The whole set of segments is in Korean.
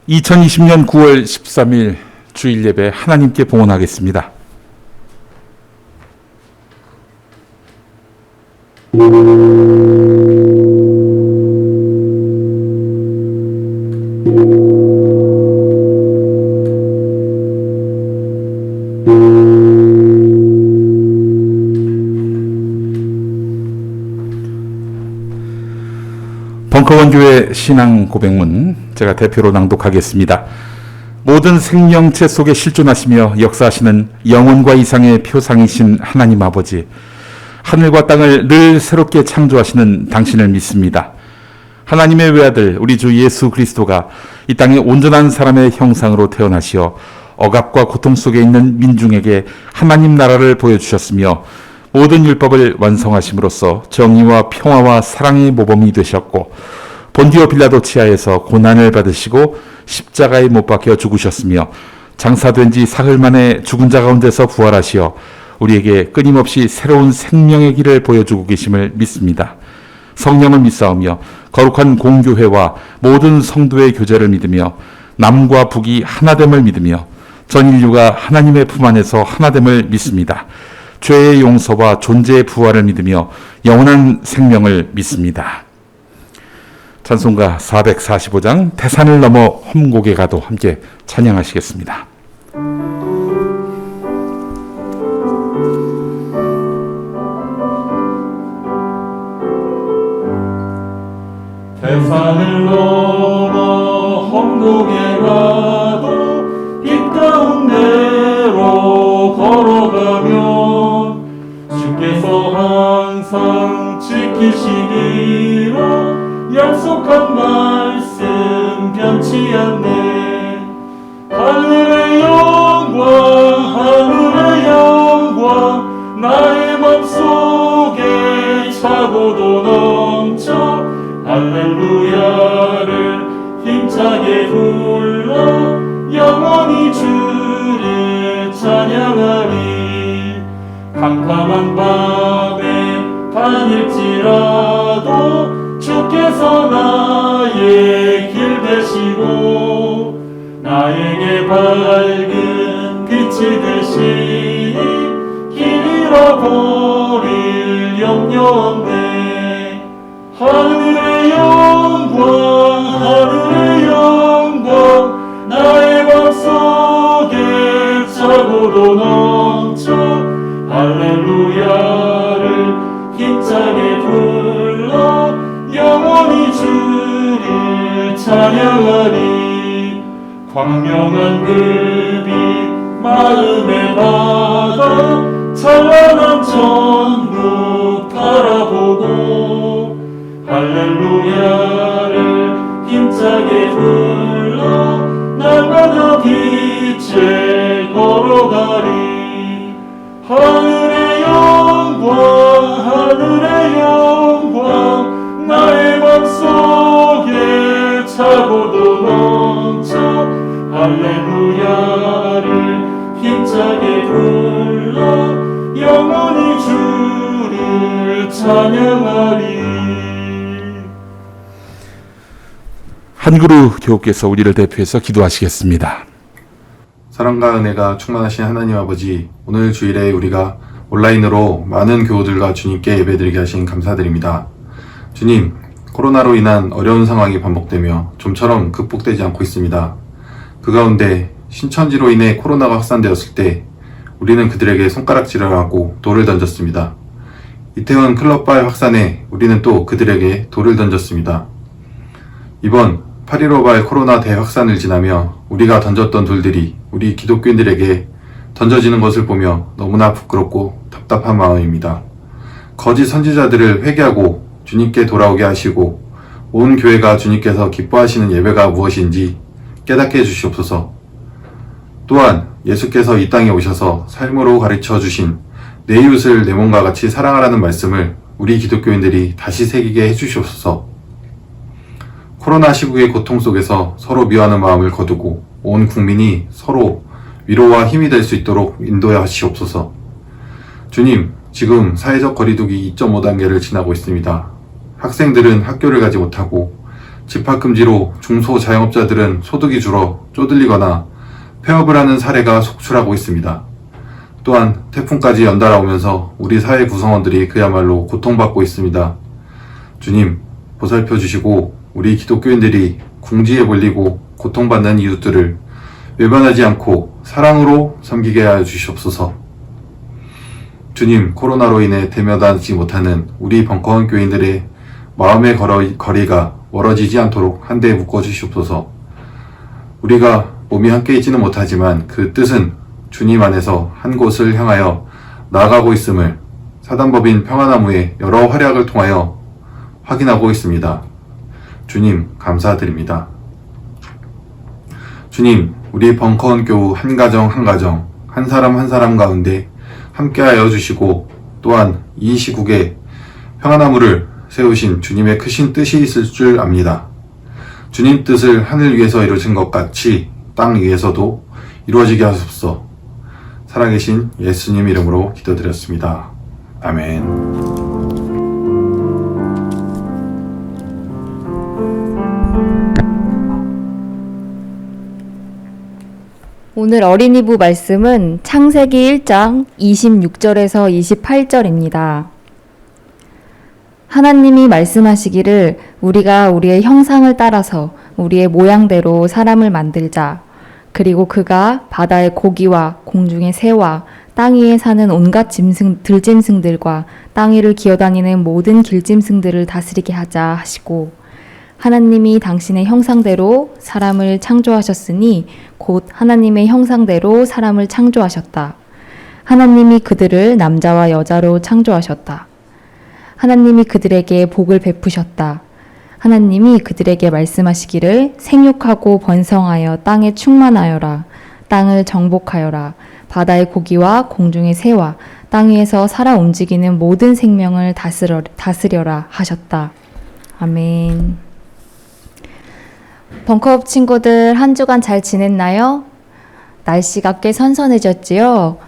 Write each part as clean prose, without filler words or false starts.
2020년 9월 13일 주일 예배 하나님께 봉헌하겠습니다. 벙커원교회 신앙 고백문 제가 대표로 낭독하겠습니다. 모든 생명체 속에 실존하시며 역사하시는 영원과 이상의 표상이신 하나님 아버지, 하늘과 땅을 늘 새롭게 창조하시는 당신을 믿습니다. 하나님의 외아들 우리 주 예수 그리스도가 이 땅에 온전한 사람의 형상으로 태어나시어 억압과 고통 속에 있는 민중에게 하나님 나라를 보여주셨으며 모든 율법을 완성하심으로써 정의와 평화와 사랑의 모범이 되셨고, 본디오 빌라도 치하에서 고난을 받으시고 십자가에 못 박혀 죽으셨으며 장사된 지 사흘 만에 죽은 자 가운데서 부활하시어 우리에게 끊임없이 새로운 생명의 길을 보여주고 계심을 믿습니다. 성령을 믿사오며 거룩한 공교회와 모든 성도의 교제를 믿으며 남과 북이 하나됨을 믿으며 전 인류가 하나님의 품 안에서 하나됨을 믿습니다. 죄의 용서와 존재의 부활을 믿으며 영원한 생명을 믿습니다. 찬송가 445장 태산을 넘어 험곡에 가도 함께 찬양하시겠습니다. 태산을 넘어 험곡에 가도 빛 가운데로 걸어가며 주께서 항상 지키시리라 약속한 말씀 변치 않네. 하늘의 영광 나의 맘속에 차고도 넘쳐 할렐루야를 힘차게 불러 영원히 주를 찬양하리. 캄캄한 밤에 다닐지라도 주께서 나의 길 되시고 나에게 밝은 빛이 되시니 길 잃어버릴 염려 없네. 하늘의 영광 나의 맘속에 차고도 넘쳐 할렐루야를 힘차게 불러 영원히 주를 찬양하리. 광명한 그 빛 마음에 받아 찬란한 천국 바라보고 할렐루야를 힘차게 불러 날마다 빛에 걸어가리. 하늘의 영광 나의 맘속에 차고도 넘쳐 할렐루야를 힘차게 불러 영원히 주를 찬양하리. 한그루 교우께서 우리를 대표해서 기도하시겠습니다. 사랑과 은혜가 충만하신 하나님 아버지, 오늘 주일에 우리가 온라인으로 많은 교우들과 주님께 예배드리게 하신 감사드립니다. 주님, 코로나로 인한 어려운 상황이 반복되며 좀처럼 극복되지 않고 있습니다. 그 가운데 신천지로 인해 코로나가 확산되었을 때 우리는 그들에게 손가락질을 하고 돌을 던졌습니다. 이태원 클럽발 확산에 우리는 또 그들에게 돌을 던졌습니다. 이번 8.15발 코로나 대확산을 지나며 우리가 던졌던 돌들이 우리 기독교인들에게 던져지는 것을 보며 너무나 부끄럽고 답답한 마음입니다. 거짓 선지자들을 회개하고 주님께 돌아오게 하시고 온 교회가 주님께서 기뻐하시는 예배가 무엇인지 깨닫게 해주시옵소서. 또한 예수께서 이 땅에 오셔서 삶으로 가르쳐 주신 내 이웃을 내 몸과 같이 사랑하라는 말씀을 우리 기독교인들이 다시 새기게 해주시옵소서. 코로나 시국의 고통 속에서 서로 미워하는 마음을 거두고 온 국민이 서로 위로와 힘이 될 수 있도록 인도하시옵소서. 주님, 지금 사회적 거리두기 2.5단계를 지나고 있습니다. 학생들은 학교를 가지 못하고 집합금지로 중소자영업자들은 소득이 줄어 쪼들리거나 폐업을 하는 사례가 속출하고 있습니다. 또한 태풍까지 연달아 오면서 우리 사회 구성원들이 그야말로 고통받고 있습니다. 주님, 보살펴 주시고 우리 기독교인들이 궁지에 몰리고 고통받는 이웃들을 외면하지 않고 사랑으로 섬기게 하여 주시옵소서. 주님, 코로나로 인해 대면하지 못하는 우리 벙커원 교인들의 마음의 거리가 멀어지지 않도록 한데 묶어 주시옵소서. 우리가 몸이 함께 있지는 못하지만 그 뜻은 주님 안에서 한 곳을 향하여 나아가고 있음을 사단법인 평화나무의 여러 활약을 통하여 확인하고 있습니다. 주님, 감사드립니다. 주님, 우리 벙커원 교우 한 가정 한 가정, 한 사람 한 사람 가운데 함께하여 주시고 또한 이 시국에 평화나무를 세우신 주님의 크신 뜻이 있을 줄 압니다. 주님 뜻을 하늘 위에서 이루어진 것 같이 땅 위에서도 이루어지게 하소서. 살아계신 예수님 이름으로 기도드렸습니다. 아멘. 오늘 어린이부 말씀은 창세기 1장 26절에서 28절입니다. 하나님이 말씀하시기를 우리가 우리의 형상을 따라서 우리의 모양대로 사람을 만들자. 그리고 그가 바다의 고기와 공중의 새와 땅 위에 사는 온갖 들짐승들과 땅 위를 기어다니는 모든 길짐승들을 다스리게 하자 하시고 하나님이 당신의 형상대로 사람을 창조하셨으니 곧 하나님의 형상대로 사람을 창조하셨다. 하나님이 그들을 남자와 여자로 창조하셨다. 하나님이 그들에게 복을 베푸셨다. 하나님이 그들에게 말씀하시기를 생육하고 번성하여 땅에 충만하여라. 땅을 정복하여라. 바다의 고기와 공중의 새와 땅 위에서 살아 움직이는 모든 생명을 다스려라 하셨다. 아멘. 벙커업 친구들 한 주간 잘 지냈나요? 날씨가 꽤 선선해졌지요?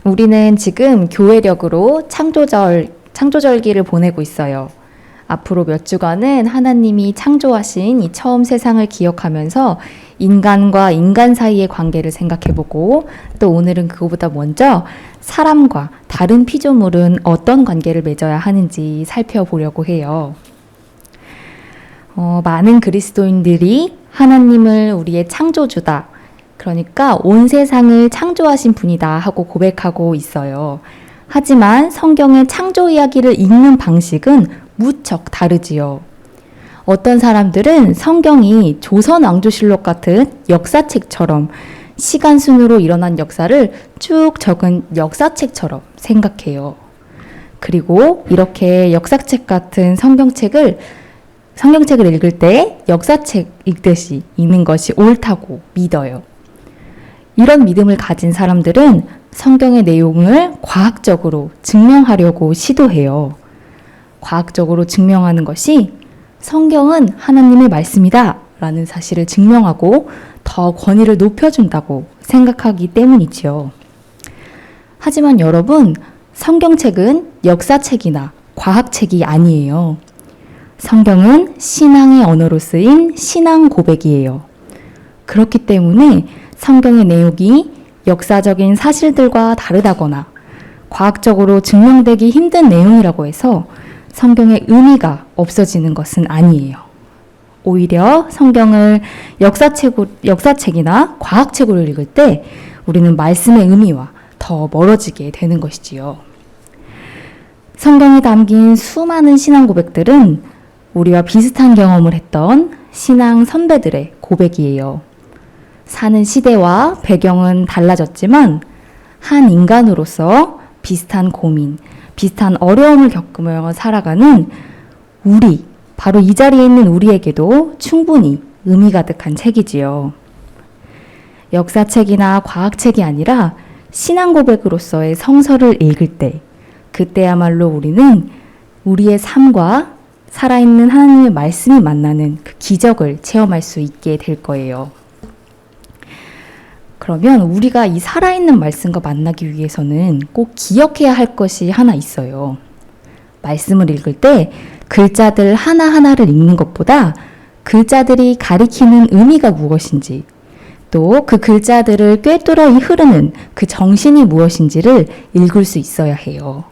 우리는 지금 교회력으로 창조절기를 보내고 있어요. 앞으로 몇 주간은 하나님이 창조하신 이 처음 세상을 기억하면서 인간과 인간 사이의 관계를 생각해보고 또 오늘은 그거보다 먼저 사람과 다른 피조물은 어떤 관계를 맺어야 하는지 살펴보려고 해요. 많은 그리스도인들이 하나님을 우리의 창조주다. 그러니까 온 세상을 창조하신 분이다 하고 고백하고 있어요. 하지만 성경의 창조 이야기를 읽는 방식은 무척 다르지요. 어떤 사람들은 성경이 조선왕조실록 같은 역사책처럼 시간 순으로 일어난 역사를 쭉 적은 역사책처럼 생각해요. 그리고 이렇게 역사책 같은 성경책을 읽을 때 역사책 읽듯이 읽는 것이 옳다고 믿어요. 이런 믿음을 가진 사람들은 성경의 내용을 과학적으로 증명하려고 시도해요. 과학적으로 증명하는 것이 성경은 하나님의 말씀이다 라는 사실을 증명하고 더 권위를 높여준다고 생각하기 때문이지요. 하지만 여러분, 성경책은 역사책이나 과학책이 아니에요. 성경은 신앙의 언어로 쓰인 신앙 고백이에요. 그렇기 때문에 성경의 내용이 역사적인 사실들과 다르다거나 과학적으로 증명되기 힘든 내용이라고 해서 성경의 의미가 없어지는 것은 아니에요. 오히려 성경을 역사책이나 과학책으로 읽을 때 우리는 말씀의 의미와 더 멀어지게 되는 것이지요. 성경에 담긴 수많은 신앙 고백들은 우리와 비슷한 경험을 했던 신앙 선배들의 고백이에요. 사는 시대와 배경은 달라졌지만 한 인간으로서 비슷한 고민, 비슷한 어려움을 겪으며 살아가는 바로 이 자리에 있는 우리에게도 충분히 의미 가득한 책이지요. 역사책이나 과학책이 아니라 신앙 고백으로서의 성서를 읽을 때, 그때야말로 우리는 우리의 삶과 살아있는 하나님의 말씀이 만나는 그 기적을 체험할 수 있게 될 거예요. 그러면 우리가 이 살아있는 말씀과 만나기 위해서는 꼭 기억해야 할 것이 하나 있어요. 말씀을 읽을 때 글자들 하나하나를 읽는 것보다 글자들이 가리키는 의미가 무엇인지, 또 그 글자들을 꿰뚫어 흐르는 그 정신이 무엇인지를 읽을 수 있어야 해요.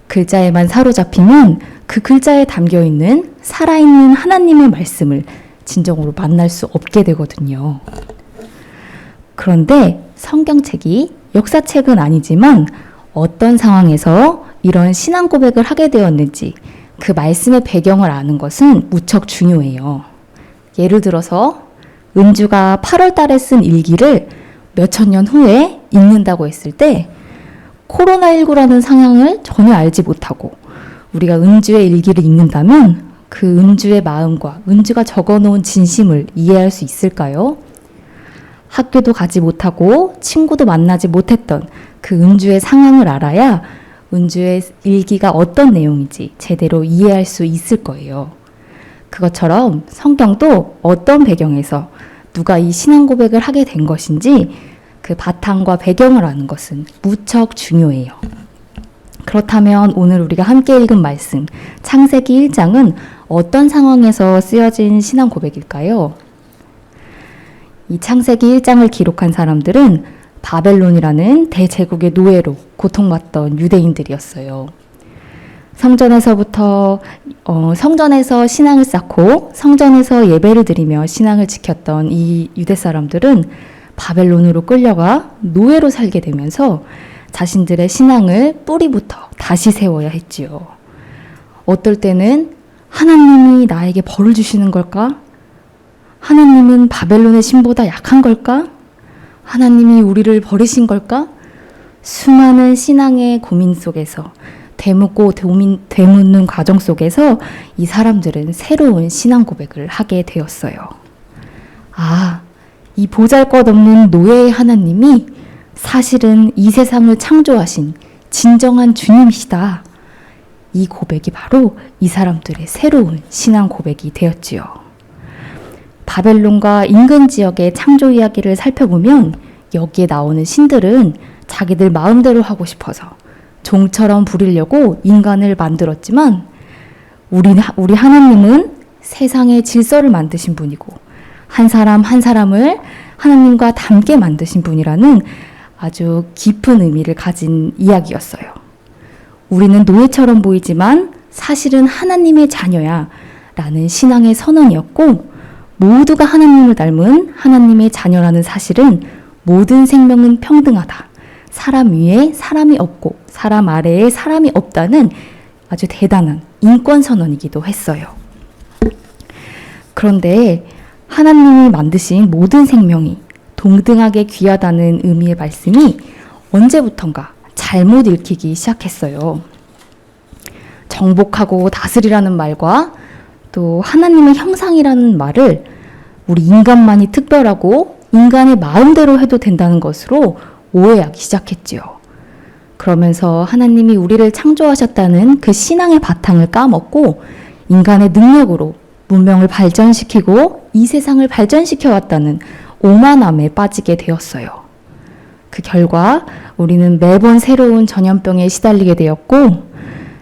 글자에만 사로잡히면 그 글자에 담겨 있는 살아있는 하나님의 말씀을 진정으로 만날 수 없게 되거든요. 그런데 성경책이 역사책은 아니지만 어떤 상황에서 이런 신앙 고백을 하게 되었는지 그 말씀의 배경을 아는 것은 무척 중요해요. 예를 들어서 은주가 8월 달에 쓴 일기를 몇천 년 후에 읽는다고 했을 때 코로나19라는 상황을 전혀 알지 못하고 우리가 은주의 일기를 읽는다면 그 은주의 마음과 은주가 적어놓은 진심을 이해할 수 있을까요? 학교도 가지 못하고 친구도 만나지 못했던 그 은주의 상황을 알아야 은주의 일기가 어떤 내용인지 제대로 이해할 수 있을 거예요. 그것처럼 성경도 어떤 배경에서 누가 이 신앙 고백을 하게 된 것인지 그 바탕과 배경을 아는 것은 무척 중요해요. 그렇다면 오늘 우리가 함께 읽은 말씀, 창세기 1장은 어떤 상황에서 쓰여진 신앙 고백일까요? 이 창세기 1장을 기록한 사람들은 바벨론이라는 대제국의 노예로 고통받던 유대인들이었어요. 성전에서 신앙을 쌓고 성전에서 예배를 드리며 신앙을 지켰던 이 유대 사람들은 바벨론으로 끌려가 노예로 살게 되면서 자신들의 신앙을 뿌리부터 다시 세워야 했지요. 어떨 때는 하나님이 나에게 벌을 주시는 걸까? 하나님은 바벨론의 신보다 약한 걸까? 하나님이 우리를 버리신 걸까? 수많은 신앙의 고민 속에서 되묻고 되묻는 과정 속에서 이 사람들은 새로운 신앙 고백을 하게 되었어요. 아, 이 보잘것없는 노예의 하나님이 사실은 이 세상을 창조하신 진정한 주님이시다. 이 고백이 바로 이 사람들의 새로운 신앙 고백이 되었지요. 바벨론과 인근 지역의 창조 이야기를 살펴보면 여기에 나오는 신들은 자기들 마음대로 하고 싶어서 종처럼 부리려고 인간을 만들었지만 우리 하나님은 세상의 질서를 만드신 분이고 한 사람 한 사람을 하나님과 닮게 만드신 분이라는 아주 깊은 의미를 가진 이야기였어요. 우리는 노예처럼 보이지만 사실은 하나님의 자녀야 라는 신앙의 선언이었고, 모두가 하나님을 닮은 하나님의 자녀라는 사실은 모든 생명은 평등하다. 사람 위에 사람이 없고 사람 아래에 사람이 없다는 아주 대단한 인권 선언이기도 했어요. 그런데 하나님이 만드신 모든 생명이 동등하게 귀하다는 의미의 말씀이 언제부턴가 잘못 읽히기 시작했어요. 정복하고 다스리라는 말과 또 하나님의 형상이라는 말을 우리 인간만이 특별하고 인간의 마음대로 해도 된다는 것으로 오해하기 시작했지요. 그러면서 하나님이 우리를 창조하셨다는 그 신앙의 바탕을 까먹고 인간의 능력으로 문명을 발전시키고 이 세상을 발전시켜 왔다는 오만함에 빠지게 되었어요. 그 결과 우리는 매번 새로운 전염병에 시달리게 되었고,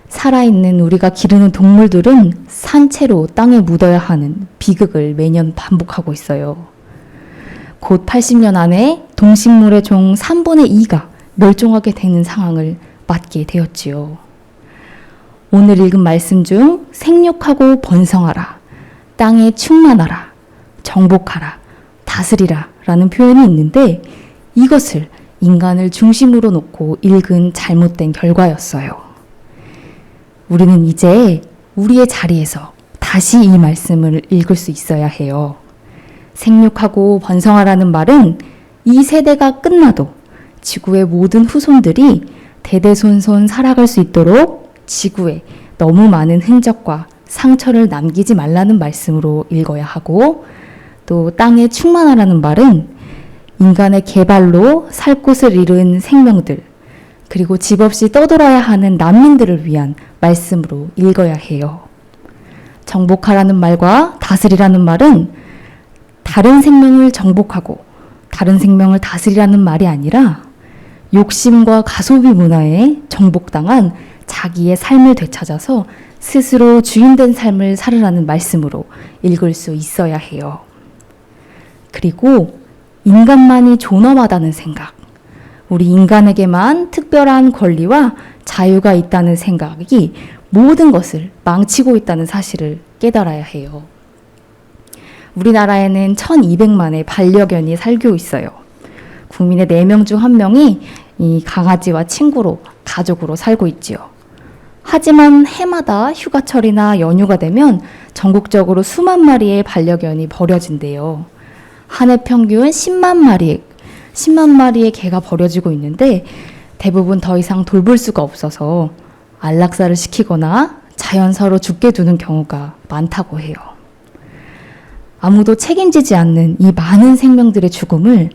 살아있는 우리가 기르는 동물들은 산채로 땅에 묻어야 하는 비극을 매년 반복하고 있어요. 곧 80년 안에 동식물의 종 3분의 2가 멸종하게 되는 상황을 맞게 되었지요. 오늘 읽은 말씀 중 생육하고 번성하라, 땅에 충만하라, 정복하라, 다스리라 라는 표현이 있는데 이것을 인간을 중심으로 놓고 읽은 잘못된 결과였어요. 우리는 이제 우리의 자리에서 다시 이 말씀을 읽을 수 있어야 해요. 생육하고 번성하라는 말은 이 세대가 끝나도 지구의 모든 후손들이 대대손손 살아갈 수 있도록 지구에 너무 많은 흔적과 상처를 남기지 말라는 말씀으로 읽어야 하고, 또 땅에 충만하라는 말은 인간의 개발로 살 곳을 잃은 생명들, 그리고 집 없이 떠돌아야 하는 난민들을 위한 말씀으로 읽어야 해요. 정복하라는 말과 다스리라는 말은 다른 생명을 정복하고 다른 생명을 다스리라는 말이 아니라 욕심과 가소비 문화에 정복당한 자기의 삶을 되찾아서 스스로 주인된 삶을 살으라는 말씀으로 읽을 수 있어야 해요. 그리고 인간만이 존엄하다는 생각, 우리 인간에게만 특별한 권리와 자유가 있다는 생각이 모든 것을 망치고 있다는 사실을 깨달아야 해요. 우리나라에는 1200만의 반려견이 살고 있어요. 국민의 4명 중 1명이 이 강아지와 친구로, 가족으로 살고 있지요. 하지만 해마다 휴가철이나 연휴가 되면 전국적으로 수만 마리의 반려견이 버려진대요. 한 해 평균 10만 마리의 개가 버려지고 있는데 대부분 더 이상 돌볼 수가 없어서 안락사를 시키거나 자연사로 죽게 두는 경우가 많다고 해요. 아무도 책임지지 않는 이 많은 생명들의 죽음을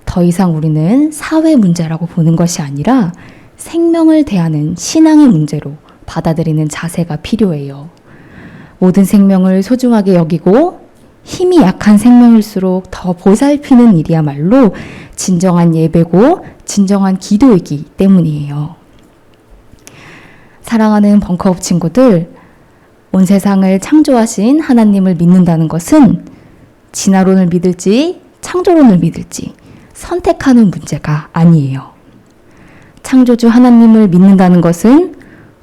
더 이상 우리는 사회 문제라고 보는 것이 아니라 생명을 대하는 신앙의 문제로 받아들이는 자세가 필요해요. 모든 생명을 소중하게 여기고 힘이 약한 생명일수록 더 보살피는 일이야말로 진정한 예배고 진정한 기도이기 때문이에요. 사랑하는 벙커업 친구들, 온 세상을 창조하신 하나님을 믿는다는 것은 진화론을 믿을지 창조론을 믿을지 선택하는 문제가 아니에요. 창조주 하나님을 믿는다는 것은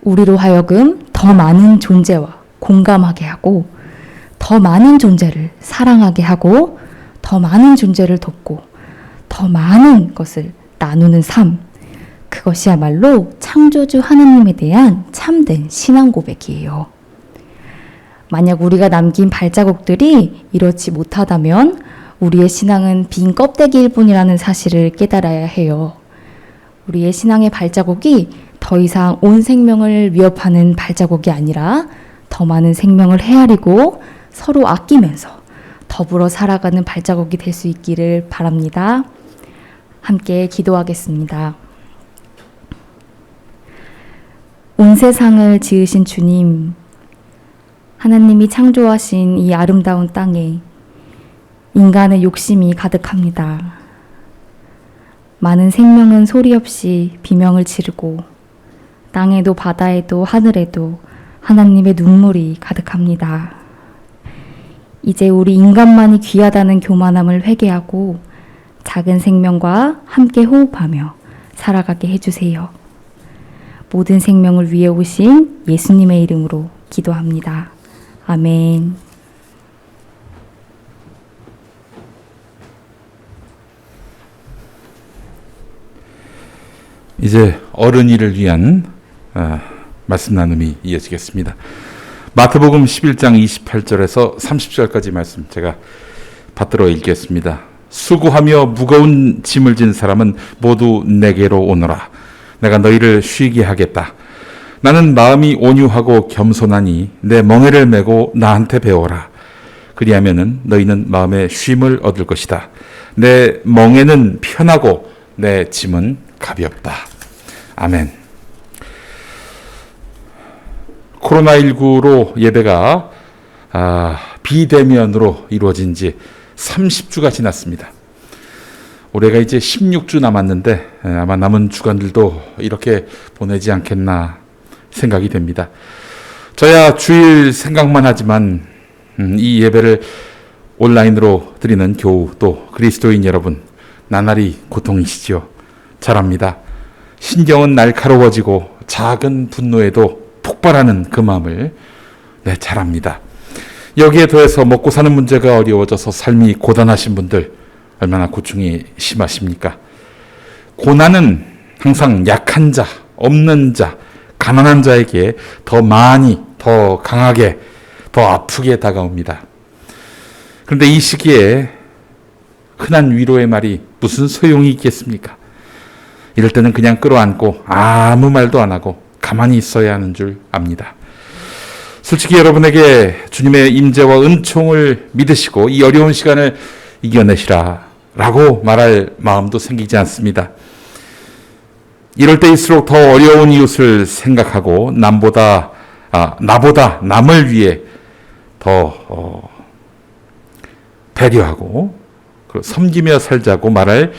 우리로 하여금 더 많은 존재와 공감하게 하고 더 많은 존재를 사랑하게 하고 더 많은 존재를 돕고 더 많은 것을 나누는 삶, 그것이야말로 창조주 하나님에 대한 참된 신앙 고백이에요. 만약 우리가 남긴 발자국들이 이렇지 못하다면 우리의 신앙은 빈 껍데기일 뿐이라는 사실을 깨달아야 해요. 우리의 신앙의 발자국이 더 이상 온 생명을 위협하는 발자국이 아니라 더 많은 생명을 헤아리고 서로 아끼면서 더불어 살아가는 발자국이 될 수 있기를 바랍니다. 함께 기도하겠습니다. 온 세상을 지으신 주님, 하나님이 창조하신 이 아름다운 땅에 인간의 욕심이 가득합니다. 많은 생명은 소리 없이 비명을 지르고 땅에도 바다에도 하늘에도 하나님의 눈물이 가득합니다. 이제 우리 인간만이 귀하다는 교만함을 회개하고 작은 생명과 함께 호흡하며 살아가게 해주세요. 모든 생명을 위해 오신 예수님의 이름으로 기도합니다. 아멘. 이제 어른이를 위한 말씀 나눔이 이어지겠습니다. 마태복음 11장 28절에서 30절까지 말씀 제가 받들어 읽겠습니다. 수고하며 무거운 짐을 진 사람은 모두 내게로 오너라. 내가 너희를 쉬게 하겠다. 나는 마음이 온유하고 겸손하니 내 멍에를 메고 나한테 배워라. 그리하면은 너희는 마음의 쉼을 얻을 것이다. 내 멍에는 편하고 내 짐은 가볍다. 아멘. 코로나19로 예배가 비대면으로 이루어진 지 30주가 지났습니다. 올해가 이제 16주 남았는데 아마 남은 주간들도 이렇게 보내지 않겠나 생각이 됩니다. 저야 주일 생각만 하지만 이 예배를 온라인으로 드리는 교우 또 그리스도인 여러분 나날이 고통이시죠. 잘 압니다. 신경은 날카로워지고 작은 분노에도 폭발하는 그 마음을 잘 압니다. 여기에 더해서 먹고 사는 문제가 어려워져서 삶이 고단하신 분들 얼마나 고충이 심하십니까? 고난은 항상 약한 자, 없는 자, 가난한 자에게 더 많이, 더 강하게, 더 아프게 다가옵니다. 그런데 이 시기에 흔한 위로의 말이 무슨 소용이 있겠습니까? 이럴 때는 그냥 끌어안고 아무 말도 안 하고 가만히 있어야 하는 줄 압니다. 솔직히 여러분에게 주님의 임재와 은총을 믿으시고 이 어려운 시간을 이겨내시라라고 말할 마음도 생기지 않습니다. 이럴 때일수록 더 어려운 이웃을 생각하고 나보다 남을 위해 더 배려하고 섬기며 살자고 말할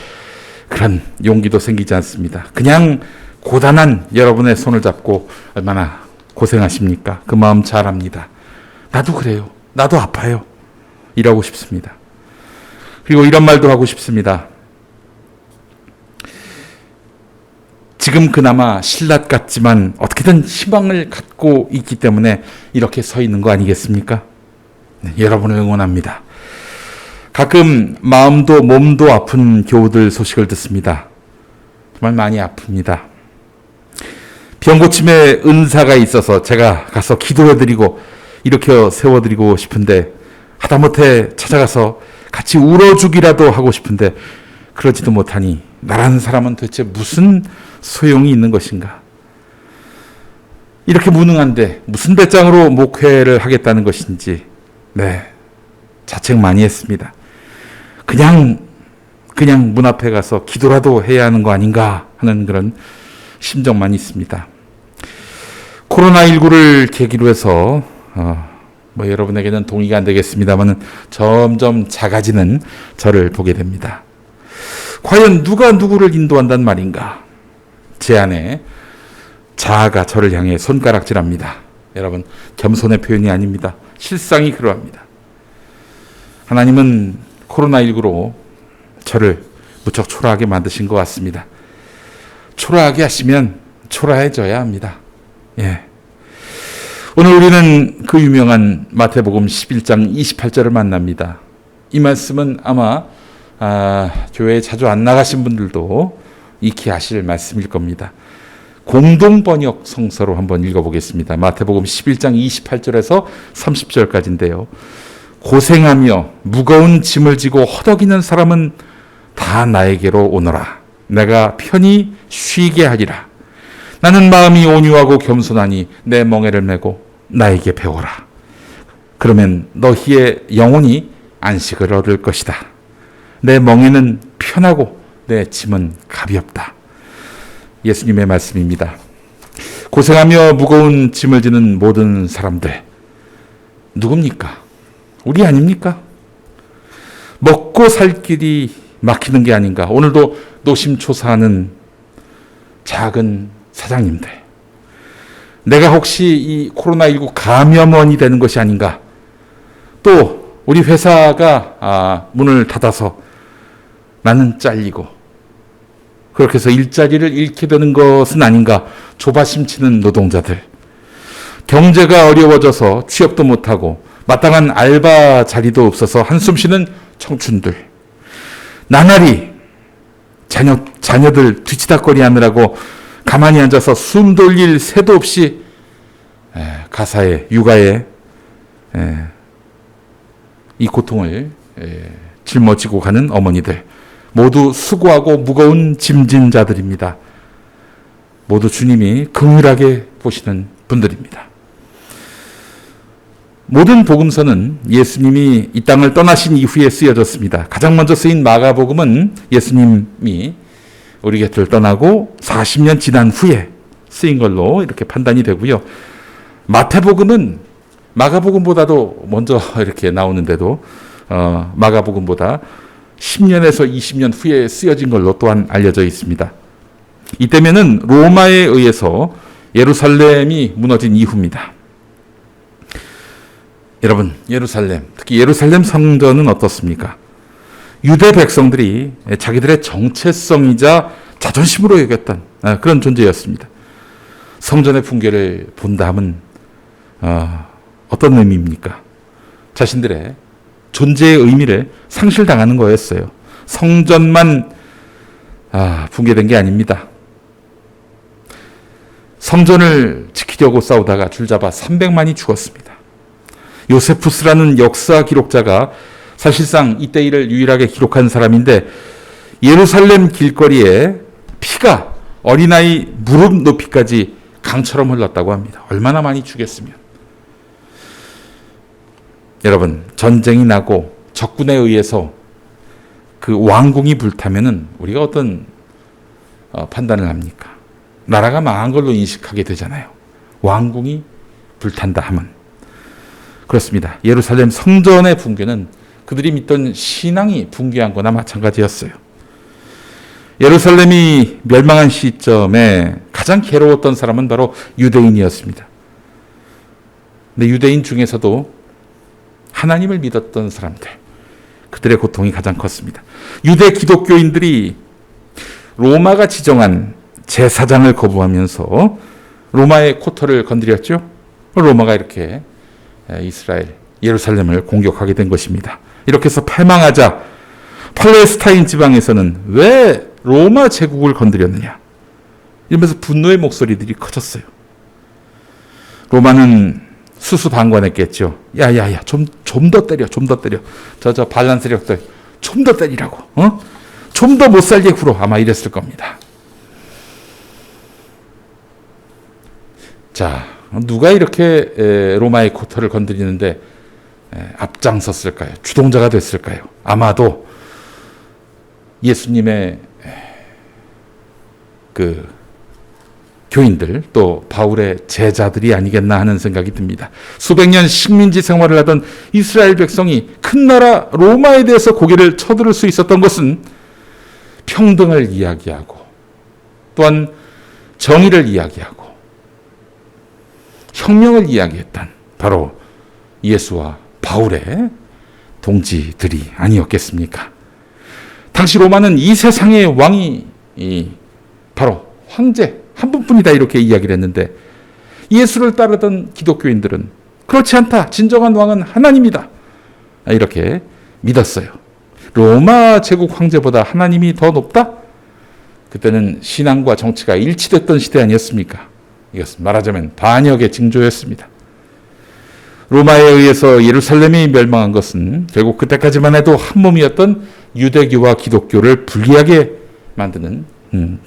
그런 용기도 생기지 않습니다. 그냥 고단한 여러분의 손을 잡고 얼마나 고생하십니까? 그 마음 잘 압니다. 나도 그래요. 나도 아파요. 이러고 싶습니다. 그리고 이런 말도 하고 싶습니다. 지금 그나마 신라 같지만 어떻게든 희망을 갖고 있기 때문에 이렇게 서 있는 거 아니겠습니까? 네, 여러분을 응원합니다. 가끔 마음도 몸도 아픈 교우들 소식을 듣습니다. 정말 많이 아픕니다. 병고침에 은사가 있어서 제가 가서 기도해드리고 일으켜 세워드리고 싶은데 하다못해 찾아가서 같이 울어주기라도 하고 싶은데 그러지도 못하니 나라는 사람은 도대체 무슨 소용이 있는 것인가? 이렇게 무능한데 무슨 배짱으로 목회를 하겠다는 것인지 자책 많이 했습니다. 그냥 문 앞에 가서 기도라도 해야 하는 거 아닌가 하는 그런 심정만 있습니다. 코로나19를 계기로 해서 여러분에게는 동의가 안 되겠습니다만 점점 작아지는 저를 보게 됩니다. 과연 누가 누구를 인도한단 말인가? 제 안에 자아가 저를 향해 손가락질합니다. 여러분, 겸손의 표현이 아닙니다. 실상이 그러합니다. 하나님은 코로나19로 저를 무척 초라하게 만드신 것 같습니다. 초라하게 하시면 초라해져야 합니다. 오늘 우리는 그 유명한 마태복음 11장 28절을 만납니다. 이 말씀은 아마 교회에 자주 안 나가신 분들도 익히 아실 말씀일 겁니다. 공동 번역 성서로 한번 읽어보겠습니다. 마태복음 11장 28절에서 30절까지인데요. 고생하며 무거운 짐을 지고 허덕이는 사람은 다 나에게로 오너라. 내가 편히 쉬게 하리라. 나는 마음이 온유하고 겸손하니 내 멍에를 메고 나에게 배워라. 그러면 너희의 영혼이 안식을 얻을 것이다. 내 멍에는 편하고 내 짐은 가볍다. 예수님의 말씀입니다. 고생하며 무거운 짐을 지는 모든 사람들 누굽니까? 우리 아닙니까? 먹고 살 길이 막히는 게 아닌가? 오늘도 노심초사하는 작은 사장님들, 내가 혹시 이 코로나19 감염원이 되는 것이 아닌가? 또 우리 회사가 문을 닫아서 나는 잘리고 그렇게 해서 일자리를 잃게 되는 것은 아닌가? 조바심 치는 노동자들, 경제가 어려워져서 취업도 못하고 마땅한 알바 자리도 없어서 한숨 쉬는 청춘들, 나날이 자녀들 뒤치다거리 하느라고 가만히 앉아서 숨 돌릴 새도 없이 가사에 육아에 이 고통을 짊어지고 가는 어머니들, 모두 수고하고 무거운 짐진 자들입니다. 모두 주님이 긍휼하게 보시는 분들입니다. 모든 복음서는 예수님이 이 땅을 떠나신 이후에 쓰여졌습니다. 가장 먼저 쓰인 마가복음은 예수님이 우리 곁을 떠나고 40년 지난 후에 쓰인 걸로 이렇게 판단이 되고요. 마태복음은 마가복음보다도 먼저 이렇게 나오는데도 마가복음보다 10년에서 20년 후에 쓰여진 걸로 또한 알려져 있습니다. 이때면은 로마에 의해서 예루살렘이 무너진 이후입니다. 여러분, 예루살렘, 특히 예루살렘 성전은 어떻습니까? 유대 백성들이 자기들의 정체성이자 자존심으로 여겼던 그런 존재였습니다. 성전의 붕괴를 본다 하면 어떤 의미입니까? 자신들의 존재의 의미를 상실당하는 거였어요. 성전만 붕괴된 게 아닙니다. 성전을 지키려고 싸우다가 줄잡아 300만이 죽었습니다. 요세푸스라는 역사 기록자가 사실상 이때 일을 유일하게 기록한 사람인데 예루살렘 길거리에 피가 어린아이 무릎 높이까지 강처럼 흘렀다고 합니다. 얼마나 많이 죽였으면. 여러분, 전쟁이 나고 적군에 의해서 그 왕궁이 불타면은 우리가 어떤 판단을 합니까? 나라가 망한 걸로 인식하게 되잖아요. 왕궁이 불탄다 하면. 그렇습니다. 예루살렘 성전의 붕괴는 그들이 믿던 신앙이 붕괴한 거나 마찬가지였어요. 예루살렘이 멸망한 시점에 가장 가장 괴로웠던 사람은 바로 유대인이었습니다. 근데 유대인 중에서도 하나님을 믿었던 사람들, 그들의 고통이 가장 컸습니다. 유대 기독교인들이 로마가 지정한 제사장을 거부하면서 로마의 쿼터를 건드렸죠. 로마가 이렇게 이스라엘, 예루살렘을 공격하게 된 것입니다. 이렇게 해서 패망하자 팔레스타인 지방에서는 왜 로마 제국을 건드렸느냐 이러면서 분노의 목소리들이 커졌어요. 로마는 수수방관했겠죠. 야야야, 좀 더 때려, 좀 더 때려. 저 반란 세력들 좀 더 때리라고. 좀 더 못 살게 굴어. 아마 이랬을 겁니다. 자, 누가 이렇게 로마의 쿼터를 건드리는데 앞장섰을까요? 주동자가 됐을까요? 아마도 예수님의 그 교인들, 또 바울의 제자들이 아니겠나 하는 생각이 듭니다. 수백 년 식민지 생활을 하던 이스라엘 백성이 큰 나라 로마에 대해서 고개를 쳐들을 수 있었던 것은 평등을 이야기하고 또한 정의를 이야기하고 혁명을 이야기했던 바로 예수와 바울의 동지들이 아니었겠습니까? 당시 로마는 이 세상의 왕이 바로 황제 한 분뿐이다 이렇게 이야기를 했는데 예수를 따르던 기독교인들은 그렇지 않다. 진정한 왕은 하나님이다. 이렇게 믿었어요. 로마 제국 황제보다 하나님이 더 높다? 그때는 신앙과 정치가 일치됐던 시대 아니었습니까? 이것은 말하자면 반역의 징조였습니다. 로마에 의해서 예루살렘이 멸망한 것은 결국 그때까지만 해도 한 몸이었던 유대교와 기독교를 분리하게 만드는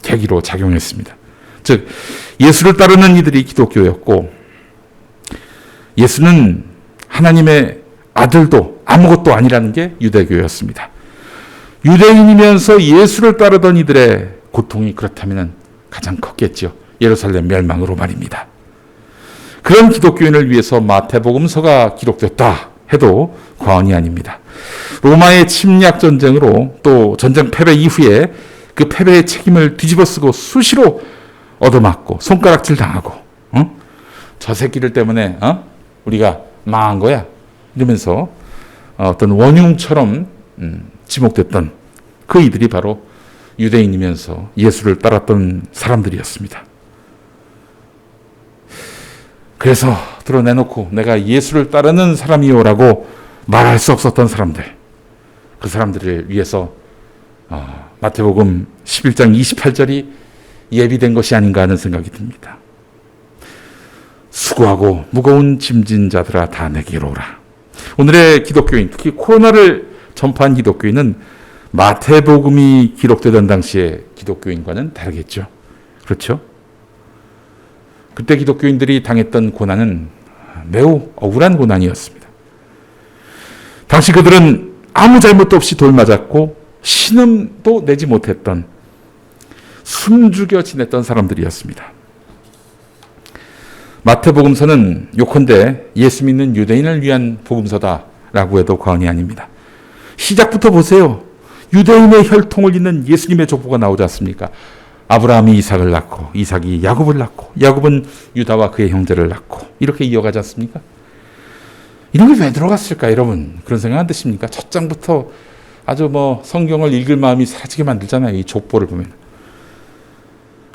계기로 작용했습니다. 즉 예수를 따르는 이들이 기독교였고 예수는 하나님의 아들도 아무것도 아니라는 게 유대교였습니다. 유대인이면서 예수를 따르던 이들의 고통이 그렇다면 가장 컸겠죠. 예루살렘 멸망으로 말입니다. 그런 기독교인을 위해서 마태복음서가 기록됐다 해도 과언이 아닙니다. 로마의 침략 전쟁으로 또 전쟁 패배 이후에 그 패배의 책임을 뒤집어쓰고 수시로 얻어맞고 손가락질 당하고 저 새끼들 때문에 우리가 망한 거야 이러면서 어떤 원흉처럼 지목됐던 그 이들이 바로 유대인이면서 예수를 따랐던 사람들이었습니다. 그래서 드러내놓고 내가 예수를 따르는 사람이요라고 말할 수 없었던 사람들, 그 사람들을 위해서 마태복음 11장 28절이 예비된 것이 아닌가 하는 생각이 듭니다. 수고하고 무거운 짐진 자들아 다 내게로 오라. 오늘의 기독교인, 특히 코로나를 전파한 기독교인은 마태복음이 기록되던 당시의 기독교인과는 다르겠죠. 그렇죠? 그때 기독교인들이 당했던 고난은 매우 억울한 고난이었습니다. 당시 그들은 아무 잘못도 없이 돌 맞았고 신음도 내지 못했던 숨죽여 지냈던 사람들이었습니다. 마태복음서는 요컨대 예수 믿는 유대인을 위한 복음서다라고 해도 과언이 아닙니다. 시작부터 보세요. 유대인의 혈통을 잇는 예수님의 족보가 나오지 않습니까? 아브라함이 이삭을 낳고 이삭이 야곱을 낳고 야곱은 유다와 그의 형제를 낳고 이렇게 이어가지 않습니까? 이런 게 왜 들어갔을까 여러분? 그런 생각 안 드십니까? 첫 장부터 아주 성경을 읽을 마음이 사라지게 만들잖아요. 이 족보를 보면.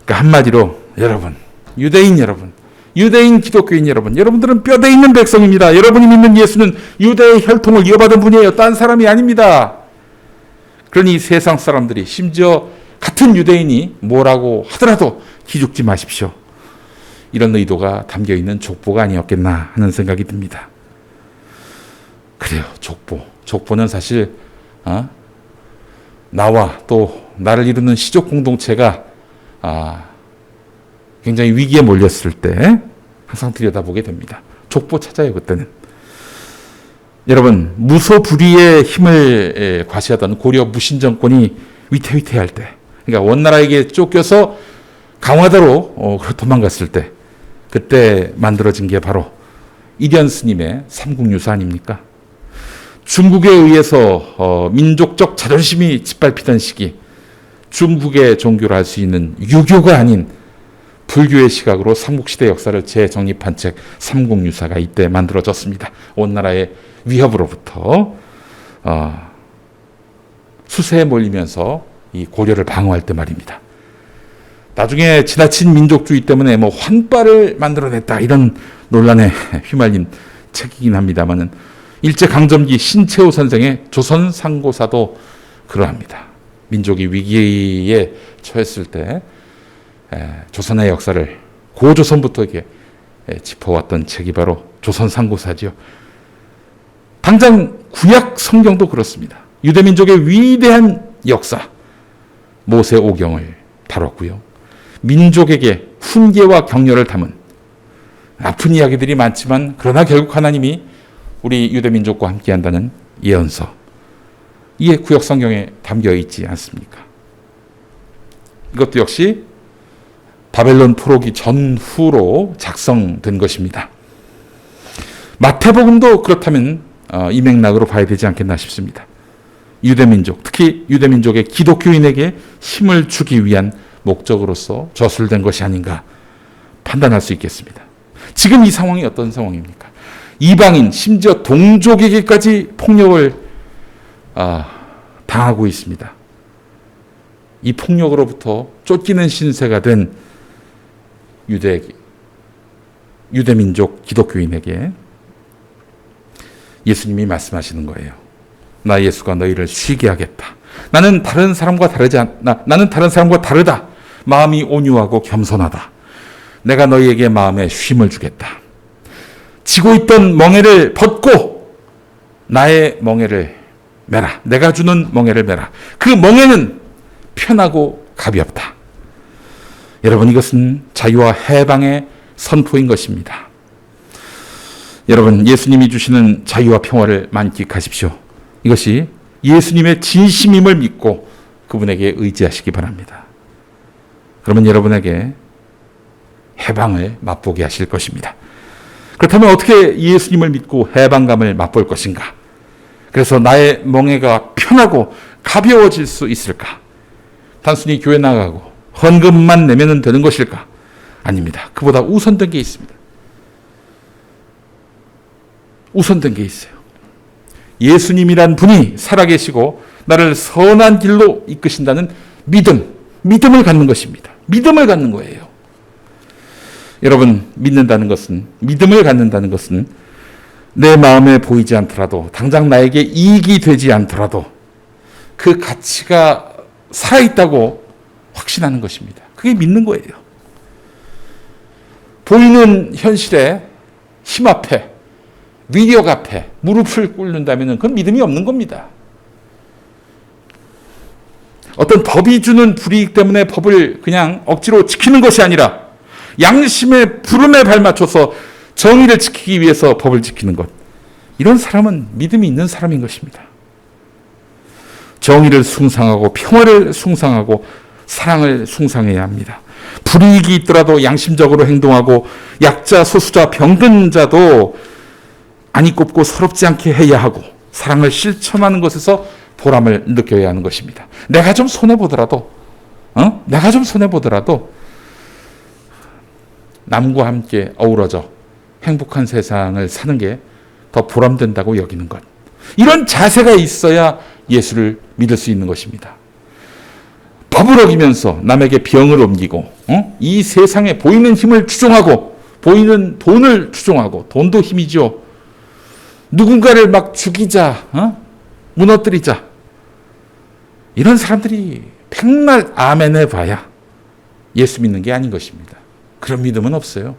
그러니까 한마디로 여러분, 유대인 여러분, 유대인 기독교인 여러분, 여러분들은 뼈대 있는 백성입니다. 여러분이 믿는 예수는 유대의 혈통을 이어받은 분이에요. 딴 사람이 아닙니다. 그러니 세상 사람들이 심지어 같은 유대인이 뭐라고 하더라도 기죽지 마십시오. 이런 의도가 담겨있는 족보가 아니었겠나 하는 생각이 듭니다. 그래요. 족보는 사실 나와 또 나를 이루는 시족 공동체가 굉장히 위기에 몰렸을 때 항상 들여다보게 됩니다. 족보 찾아요. 그때는. 여러분 무소불위의 힘을 과시하던 고려 무신 정권이 위태위태할 때, 그러니까 원나라에게 쫓겨서 강화도로 도망갔을 때, 그때 만들어진 게 바로 이련 스님의 삼국유사 아닙니까? 중국에 의해서 민족적 자존심이 짓밟히던 시기, 중국의 종교를 할 수 있는 유교가 아닌 불교의 시각으로 삼국시대 역사를 재정립한 책 삼국유사가 이때 만들어졌습니다. 온 나라의 위협으로부터 수세에 몰리면서 이 고려를 방어할 때 말입니다. 나중에 지나친 민족주의 때문에 뭐 환빠를 만들어냈다 이런 논란에 휘말린 책이긴 합니다만은 일제강점기 신채호 선생의 조선상고사도 그러합니다. 민족이 위기에 처했을 때 조선의 역사를 고조선부터 이렇게 짚어왔던 책이 바로 조선상고사지요. 당장 구약 성경도 그렇습니다. 유대민족의 위대한 역사 모세오경을 다뤘고요. 민족에게 훈계와 격려를 담은 아픈 이야기들이 많지만 그러나 결국 하나님이 우리 유대민족과 함께한다는 예언서, 이게 구약 성경에 담겨 있지 않습니까? 이것도 역시 바벨론 포로기 전후로 작성된 것입니다. 마태복음도 그렇다면 이 맥락으로 봐야 되지 않겠나 싶습니다. 유대민족, 특히 유대민족의 기독교인에게 힘을 주기 위한 목적으로서 저술된 것이 아닌가 판단할 수 있겠습니다. 지금 이 상황이 어떤 상황입니까? 이방인, 심지어 동족에게까지 폭력을 당하고 있습니다. 이 폭력으로부터 쫓기는 신세가 된 유대민족 기독교인에게 예수님이 말씀하시는 거예요. 나 예수가 너희를 쉬게 하겠다. 나는 다른 사람과 다르다. 마음이 온유하고 겸손하다. 내가 너희에게 마음에 쉼을 주겠다. 지고 있던 멍에를 벗고 나의 멍에를 메라. 내가 주는 멍에를 메라. 그 멍에는 편하고 가볍다. 여러분, 이것은 자유와 해방의 선포인 것입니다. 여러분, 예수님이 주시는 자유와 평화를 만끽하십시오. 이것이 예수님의 진심임을 믿고 그분에게 의지하시기 바랍니다. 그러면 여러분에게 해방을 맛보게 하실 것입니다. 그렇다면 어떻게 예수님을 믿고 해방감을 맛볼 것인가? 그래서 나의 멍에가 편하고 가벼워질 수 있을까? 단순히 교회 나가고 헌금만 내면 되는 것일까? 아닙니다. 그보다 우선된 게 있습니다. 우선된 게 있어요. 예수님이란 분이 살아계시고 나를 선한 길로 이끄신다는 믿음을 갖는 것입니다. 믿음을 갖는 거예요. 여러분, 믿음을 갖는다는 것은 내 마음에 보이지 않더라도, 당장 나에게 이익이 되지 않더라도 그 가치가 살아있다고 확신하는 것입니다. 그게 믿는 거예요. 보이는 현실에 힘 앞에, 위력 앞에 무릎을 꿇는다면 그건 믿음이 없는 겁니다. 어떤 법이 주는 불이익 때문에 법을 그냥 억지로 지키는 것이 아니라 양심의 부름에 발맞춰서 정의를 지키기 위해서 법을 지키는 것. 이런 사람은 믿음이 있는 사람인 것입니다. 정의를 숭상하고 평화를 숭상하고 사랑을 숭상해야 합니다. 불이익이 있더라도 양심적으로 행동하고 약자, 소수자, 병든 자도 안이 꼽고 서럽지 않게 해야 하고 사랑을 실천하는 것에서 보람을 느껴야 하는 것입니다. 내가 좀 손해보더라도 남과 함께 어우러져 행복한 세상을 사는 게 더 보람된다고 여기는 것. 이런 자세가 있어야 예수를 믿을 수 있는 것입니다. 법을 어기면서 남에게 병을 옮기고 이 세상에 보이는 힘을 추종하고 보이는 돈을 추종하고, 돈도 힘이죠. 누군가를 막 죽이자, 무너뜨리자. 이런 사람들이 백날 아멘 해봐야 예수 믿는 게 아닌 것입니다. 그런 믿음은 없어요.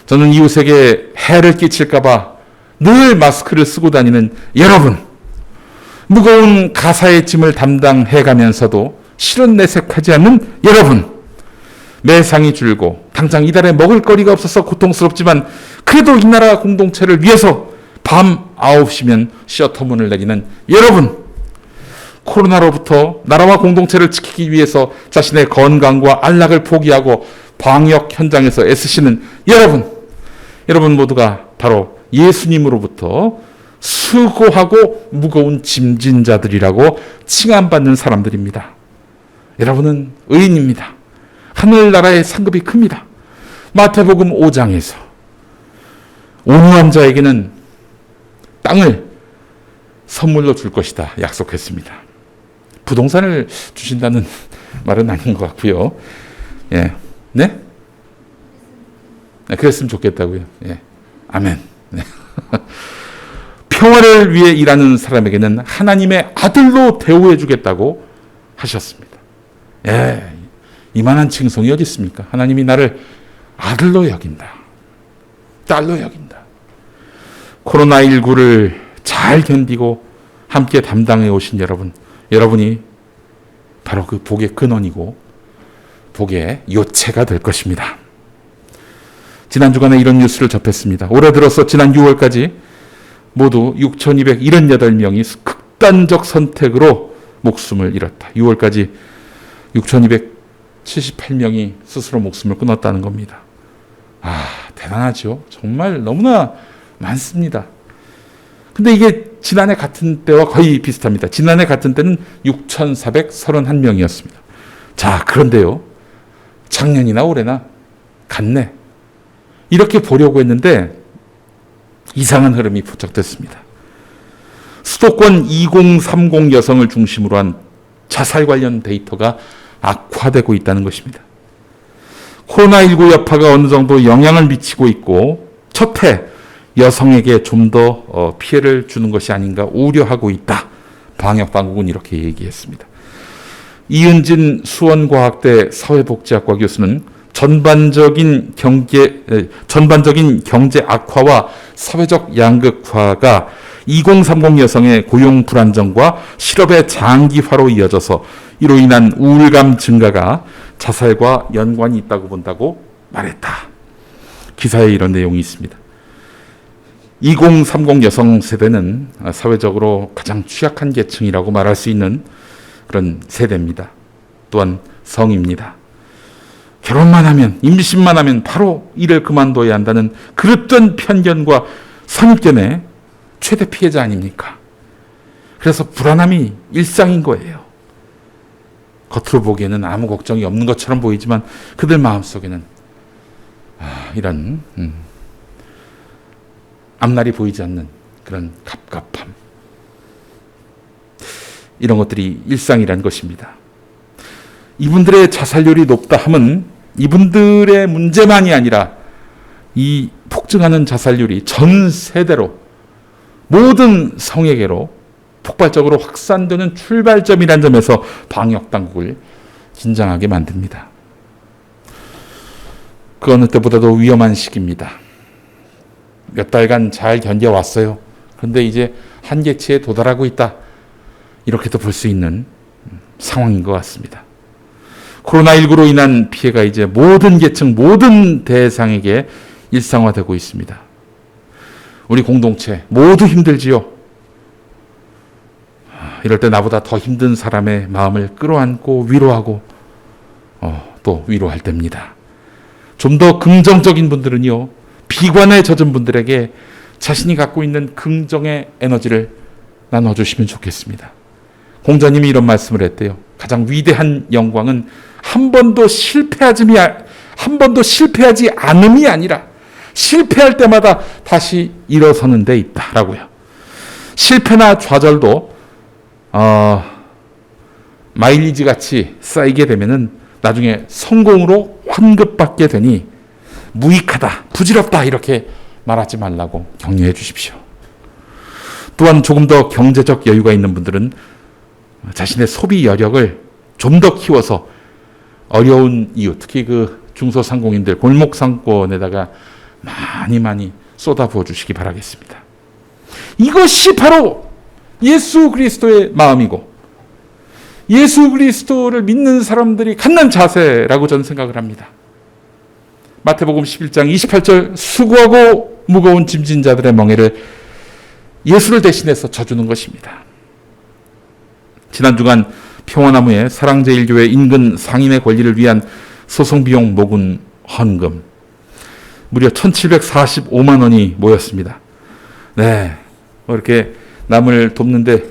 저는 이웃에게 해를 끼칠까봐 늘 마스크를 쓰고 다니는 여러분, 무거운 가사의 짐을 담당해가면서도 실은 내색하지 않는 여러분, 매상이 줄고 당장 이달에 먹을 거리가 없어서 고통스럽지만 그래도 이 나라 공동체를 위해서 밤 9시면 셔터문을 내리는 여러분, 코로나로부터 나라와 공동체를 지키기 위해서 자신의 건강과 안락을 포기하고 방역 현장에서 애쓰시는 여러분 모두가 바로 예수님으로부터 수고하고 무거운 짐진 자들이라고 칭함받는 사람들입니다. 여러분은 의인입니다. 하늘나라의 상급이 큽니다. 마태복음 5장에서 온유한 자에게는 땅을 선물로 줄 것이다 약속했습니다. 부동산을 주신다는 말은 아닌 것 같고요. 예, 네? 그랬으면 좋겠다고요. 예, 아멘. 네. 평화를 위해 일하는 사람에게는 하나님의 아들로 대우해 주겠다고 하셨습니다. 예, 이만한 칭송이 어디 있습니까? 하나님이 나를 아들로 여긴다. 딸로 여긴다. 코로나19를 잘 견디고 함께 담당해 오신 여러분이 바로 그 복의 근원이고 복의 요체가 될 것입니다. 지난 주간에 이런 뉴스를 접했습니다. 올해 들어서 지난 6월까지 모두 6,278명이 극단적 선택으로 목숨을 잃었다. 6월까지 6,278명이 스스로 목숨을 끊었다는 겁니다. 대단하죠. 정말 너무나 많습니다. 근데 이게 지난해 같은 때와 거의 비슷합니다. 지난해 같은 때는 6,431명이었습니다. 자, 그런데요. 작년이나 올해나 같네. 이렇게 보려고 했는데 이상한 흐름이 포착됐습니다. 수도권 2030 여성을 중심으로 한 자살 관련 데이터가 악화되고 있다는 것입니다. 코로나19 여파가 어느 정도 영향을 미치고 있고 첫해 여성에게 좀 더 피해를 주는 것이 아닌가 우려하고 있다. 방역당국은 이렇게 얘기했습니다. 이은진 수원과학대 사회복지학과 교수는 전반적인 경제 악화와 사회적 양극화가 2030 여성의 고용 불안정과 실업의 장기화로 이어져서 이로 인한 우울감 증가가 자살과 연관이 있다고 본다고 말했다. 기사에 이런 내용이 있습니다. 2030 여성 세대는 사회적으로 가장 취약한 계층이라고 말할 수 있는 그런 세대입니다. 또한 성입니다. 결혼만 하면, 임신만 하면 바로 일을 그만둬야 한다는 그릇된 편견과 선입견의 최대 피해자 아닙니까? 그래서 불안함이 일상인 거예요. 겉으로 보기에는 아무 걱정이 없는 것처럼 보이지만 그들 마음속에는 이런 앞날이 보이지 않는 그런 갑갑함, 이런 것들이 일상이라는 것입니다. 이분들의 자살률이 높다 함은 이분들의 문제만이 아니라 이 폭증하는 자살률이 전 세대로 모든 성에게로 폭발적으로 확산되는 출발점이라는 점에서 방역당국을 긴장하게 만듭니다. 그 어느 때보다도 위험한 시기입니다. 몇 달간 잘 견뎌왔어요. 그런데 이제 한계치에 도달하고 있다. 이렇게도 볼 수 있는 상황인 것 같습니다. 코로나19로 인한 피해가 이제 모든 계층, 모든 대상에게 일상화되고 있습니다. 우리 공동체 모두 힘들지요. 이럴 때 나보다 더 힘든 사람의 마음을 끌어안고 위로하고 또 위로할 때입니다. 좀 더 긍정적인 분들은요, 비관에 젖은 분들에게 자신이 갖고 있는 긍정의 에너지를 나눠주시면 좋겠습니다. 공자님이 이런 말씀을 했대요. 가장 위대한 영광은 한 번도 실패하지 않음이 아니라 실패할 때마다 다시 일어서는 데 있다라고요. 실패나 좌절도 마일리지 같이 쌓이게 되면은 나중에 성공으로 환급받게 되니 무익하다, 부질없다 이렇게 말하지 말라고 격려해 주십시오. 또한 조금 더 경제적 여유가 있는 분들은 자신의 소비 여력을 좀 더 키워서 어려운 이유, 특히 그 중소상공인들 골목 상권에다가 많이 쏟아부어 주시기 바라겠습니다. 이것이 바로 예수 그리스도의 마음이고 예수 그리스도를 믿는 사람들이 갖는 자세라고 저는 생각을 합니다. 마태복음 11장 28절 수고하고 무거운 짐진 자들의 멍에를 예수를 대신해서 져주는 것입니다. 지난 주간 평화나무의 사랑제일교회 인근 상인의 권리를 위한 소송비용 모금 헌금 무려 1,745만 원이 모였습니다. 네, 이렇게 남을 돕는데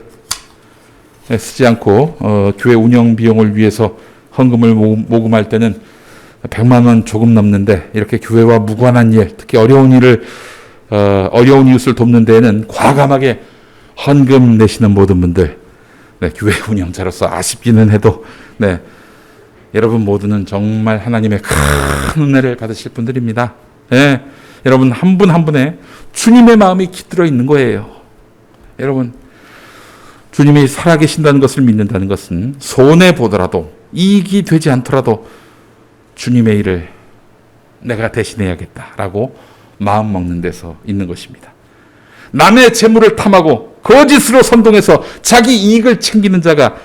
쓰지 않고 교회 운영 비용을 위해서 헌금을 모금할 때는 100만 원 조금 넘는데 이렇게 교회와 무관한 일, 특히 어려운 이웃을 돕는 데에는 과감하게 헌금 내시는 모든 분들, 네, 교회 운영자로서 아쉽기는 해도, 네, 여러분 모두는 정말 하나님의 큰 은혜를 받으실 분들입니다. 네, 여러분 한 분 한 분에 주님의 마음이 깃들어 있는 거예요. 여러분, 주님이 살아계신다는 것을 믿는다는 것은 손해 보더라도 이익이 되지 않더라도 주님의 일을 내가 대신해야겠다라고 마음 먹는 데서 있는 것입니다. 남의 재물을 탐하고 거짓으로 선동해서 자기 이익을 챙기는 자가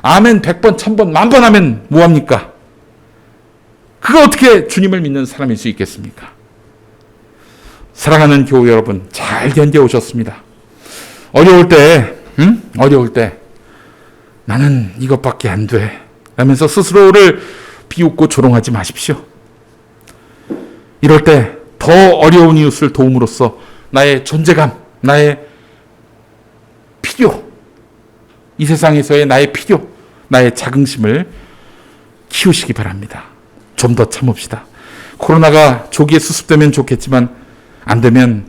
아멘 100번, 1000번, 10,000번 하면 뭐합니까? 그가 어떻게 주님을 믿는 사람일 수 있겠습니까? 사랑하는 교우 여러분, 잘 견뎌오셨습니다. 어려울 때 나는 이것밖에 안 돼 라면서 스스로를 비웃고 조롱하지 마십시오. 이럴 때 더 어려운 이웃을 도움으로써 나의 존재감, 나의 필요, 이 세상에서의 나의 필요, 나의 자긍심을 키우시기 바랍니다. 좀 더 참읍시다. 코로나가 조기에 수습되면 좋겠지만 안 되면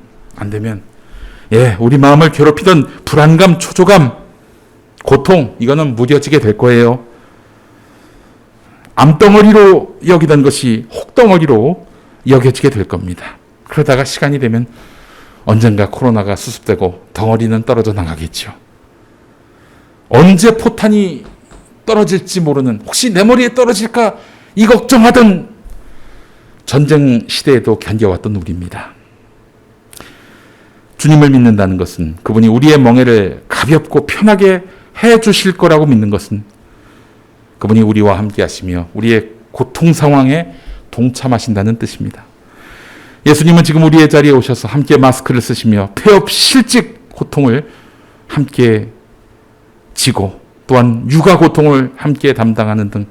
우리 마음을 괴롭히던 불안감, 초조감, 고통, 이거는 무뎌지게 될 거예요. 암덩어리로 여기던 것이 혹덩어리로 여겨지게 될 겁니다. 그러다가 시간이 되면 언젠가 코로나가 수습되고 덩어리는 떨어져 나가겠죠. 언제 포탄이 떨어질지 모르는, 혹시 내 머리에 떨어질까 이 걱정하던 전쟁 시대에도 견뎌왔던 우리입니다. 주님을 믿는다는 것은, 그분이 우리의 멍에를 가볍고 편하게 해주실 거라고 믿는 것은, 그분이 우리와 함께 하시며 우리의 고통 상황에 동참하신다는 뜻입니다. 예수님은 지금 우리의 자리에 오셔서 함께 마스크를 쓰시며 폐업 실직 고통을 함께 지고 또한 육아 고통을 함께 담당하는 등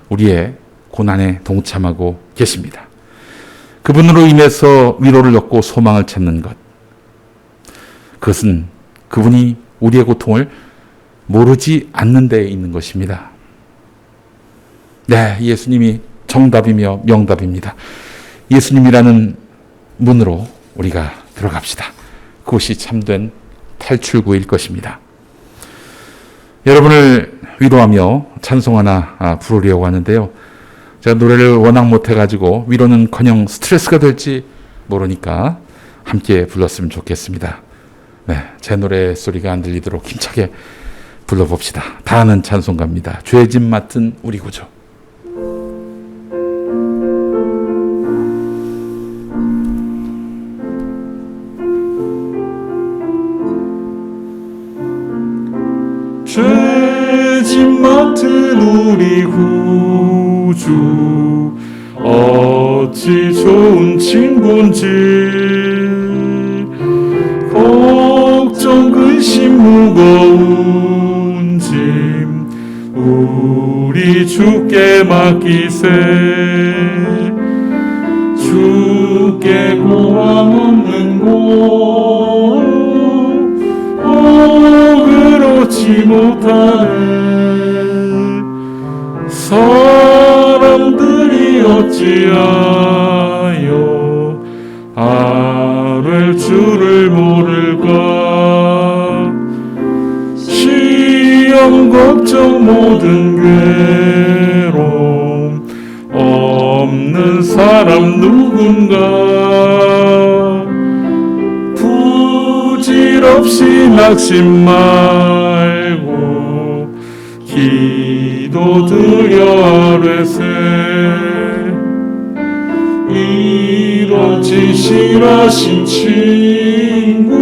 우리의 고난에 동참하고 계십니다. 그분으로 인해서 위로를 얻고 소망을 찾는 것, 그것은 그분이 우리의 고통을 모르지 않는 데에 있는 것입니다. 네, 예수님이 정답이며 명답입니다. 예수님이라는 문으로 우리가 들어갑시다. 그것이 참된 탈출구일 것입니다. 여러분을 위로하며 찬송 하나 부르려고 하는데요. 제가 노래를 워낙 못해가지고 위로는커녕 스트레스가 될지 모르니까 함께 불렀으면 좋겠습니다. 네, 제 노래 소리가 안 들리도록 힘차게 불러봅시다. 다 아는 찬송가입니다. 죄짐 맡은 우리 구주. 죄짐 맡은 우리 구주 어찌 좋은 친구인지 걱정 근심 무거운 짐 우리 주께 맡기세 주께 고함 없는 곳 그렇지 못하네 사람들이 어찌하여 아랠 줄을 모를까 시험 걱정 모든 괴로움 없는 사람 누군가 부질없이 낙심 말고 기도 드려 아뢰세 이렇지 실하신 친구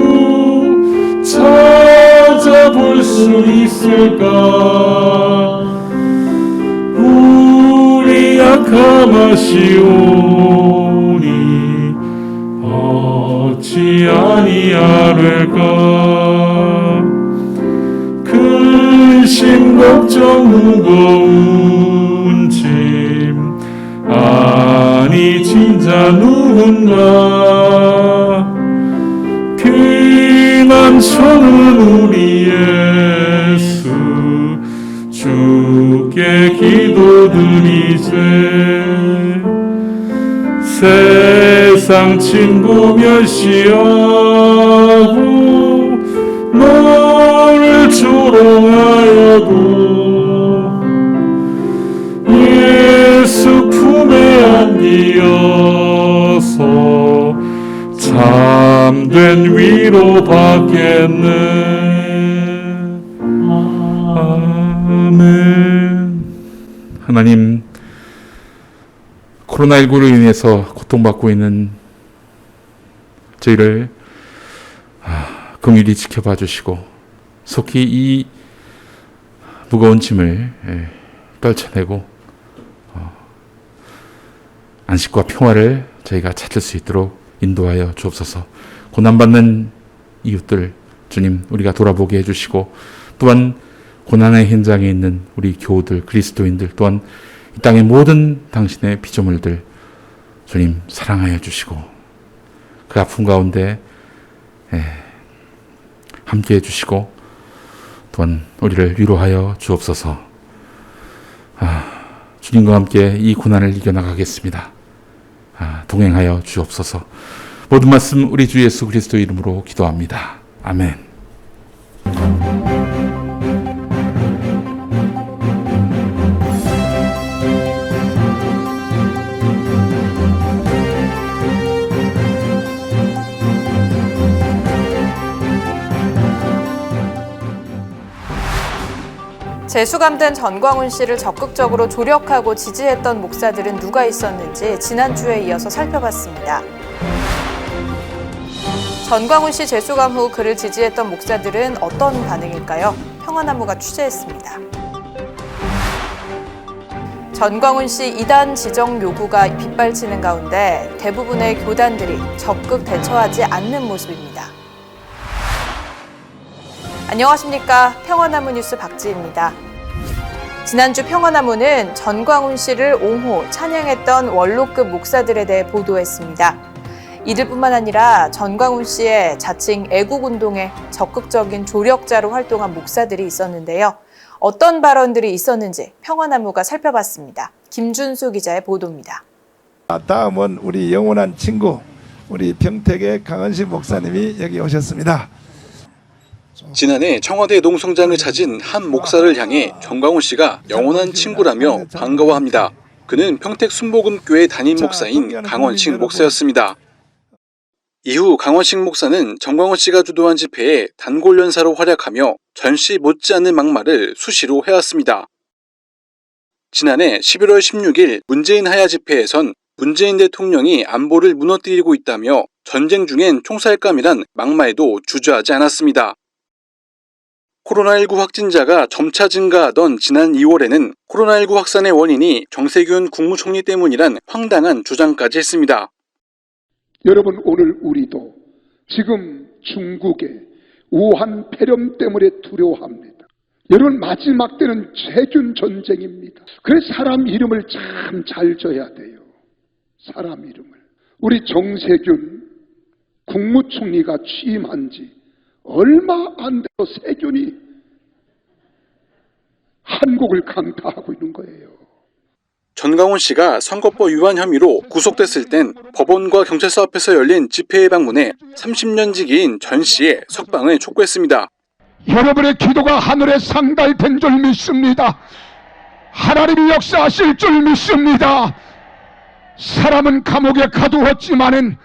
찾아볼 수 있을까 우리 약함하시오니 어찌 아니하를까 근심 걱정 무거운 짐 아니 진짜 누군가 피난처는 우리 예수 주께 기도드리세 세상 친구 멸시하고 너를 조롱하여도 예수 품에 안기어서 참된 위로 받겠네. 아멘. 하나님, 코로나19로 인해서 고통받고 있는 저희를 긍휼히 지켜봐 주시고 속히 이 무거운 짐을 떨쳐내고 안식과 평화를 저희가 찾을 수 있도록 인도하여 주옵소서. 고난받는 이웃들 주님 우리가 돌아보게 해주시고, 또한 고난의 현장에 있는 우리 교우들, 그리스도인들, 또한 이 땅의 모든 당신의 피조물들 주님 사랑하여 주시고 그 아픔 가운데 함께 해주시고 또한 우리를 위로하여 주옵소서. 주님과 함께 이 고난을 이겨나가겠습니다. 동행하여 주옵소서. 모든 말씀 우리 주 예수 그리스도 이름으로 기도합니다. 아멘. 재수감된 전광훈 씨를 적극적으로 조력하고 지지했던 목사들은 누가 있었는지 지난주에 이어서 살펴봤습니다. 전광훈 씨 재수감 후 그를 지지했던 목사들은 어떤 반응일까요? 평화나무가 취재했습니다. 전광훈 씨 이단 지정 요구가 빗발치는 가운데 대부분의 교단들이 적극 대처하지 않는 모습입니다. 안녕하십니까. 평화나무 뉴스 박지희입니다. 지난주 평화나무는 전광훈 씨를 옹호, 찬양했던 원로급 목사들에 대해 보도했습니다. 이들뿐만 아니라 전광훈 씨의 자칭 애국운동에 적극적인 조력자로 활동한 목사들이 있었는데요. 어떤 발언들이 있었는지 평화나무가 살펴봤습니다. 김준수 기자의 보도입니다. 다음은 우리 영원한 친구, 우리 평택의 강은식 목사님이 여기 오셨습니다. 지난해 청와대 농성장을 찾은 한 목사를 향해 전광훈 씨가 영원한 친구라며 반가워합니다. 그는 평택 순복음교회 담임 목사인 강원식 목사였습니다. 이후 강원식 목사는 전광훈 씨가 주도한 집회에 단골 연사로 활약하며 전시 못지않은 막말을 수시로 해왔습니다. 지난해 11월 16일 문재인 하야 집회에선 문재인 대통령이 안보를 무너뜨리고 있다며 전쟁 중엔 총살감이란 막말도 주저하지 않았습니다. 코로나19 확진자가 점차 증가하던 지난 2월에는 코로나19 확산의 원인이 정세균 국무총리 때문이란 황당한 주장까지 했습니다. 여러분, 오늘 우리도 지금 중국의 우한 폐렴 때문에 두려워합니다. 여러분, 마지막 때는 세균 전쟁입니다. 그래서 사람 이름을 참 잘 줘야 돼요. 사람 이름을. 우리 정세균 국무총리가 취임한 지 얼마 안 돼서 세균이 한국을 강타하고 있는 거예요. 전광훈 씨가 선거법 위반 혐의로 구속됐을 땐 법원과 경찰서 앞에서 열린 집회에 방문해 30년 지기인 전 씨의 석방을 촉구했습니다. 여러분의 기도가 하늘에 상달된 줄 믿습니다. 하나님이 역사하실 줄 믿습니다. 사람은 감옥에 가두었지만은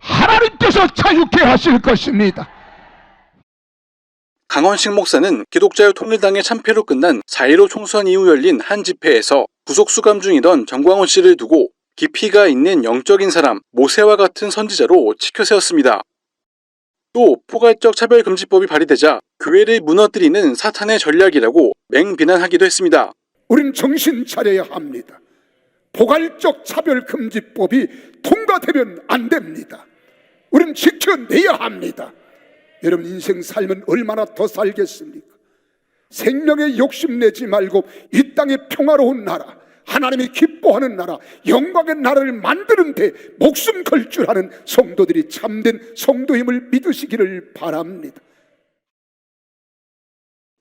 하나님께서 자유케 하실 것입니다. 강원식 목사는 기독자유 통일당의 참패로 끝난 4.15 총선 이후 열린 한 집회에서 구속 수감 중이던 전광훈 씨를 두고 깊이가 있는 영적인 사람, 모세와 같은 선지자로 치켜세웠습니다. 또 포괄적 차별금지법이 발의되자 교회를 무너뜨리는 사탄의 전략이라고 맹비난하기도 했습니다. 우린 정신 차려야 합니다. 포괄적 차별금지법이 통과되면 안 됩니다. 우린 지켜내야 합니다. 여러분, 인생 살면 얼마나 더 살겠습니까? 생명에 욕심내지 말고 이 땅의 평화로운 나라, 하나님이 기뻐하는 나라, 영광의 나라를 만드는 데 목숨 걸 줄 아는 성도들이 참된 성도임을 믿으시기를 바랍니다.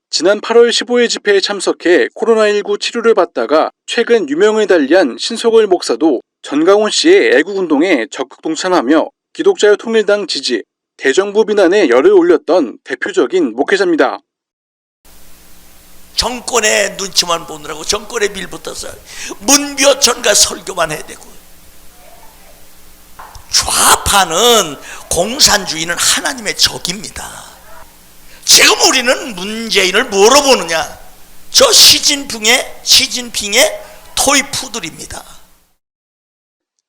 지난 8월 15일 집회에 참석해 코로나19 치료를 받다가 최근 유명을 달리한 신석월 목사도 전광훈 씨의 애국운동에 적극 동참하며 기독자유 통일당 지지, 대정부 비난에 열을 올렸던 대표적인 목회자입니다. 정권의 눈치만 보느라고 정권에 밀붙어서 문교천가 설교만 해야 되고, 좌파는 공산주의는 하나님의 적입니다. 지금 우리는 문재인을 뭐로 보느냐? 저 시진핑의 토이푸들입니다.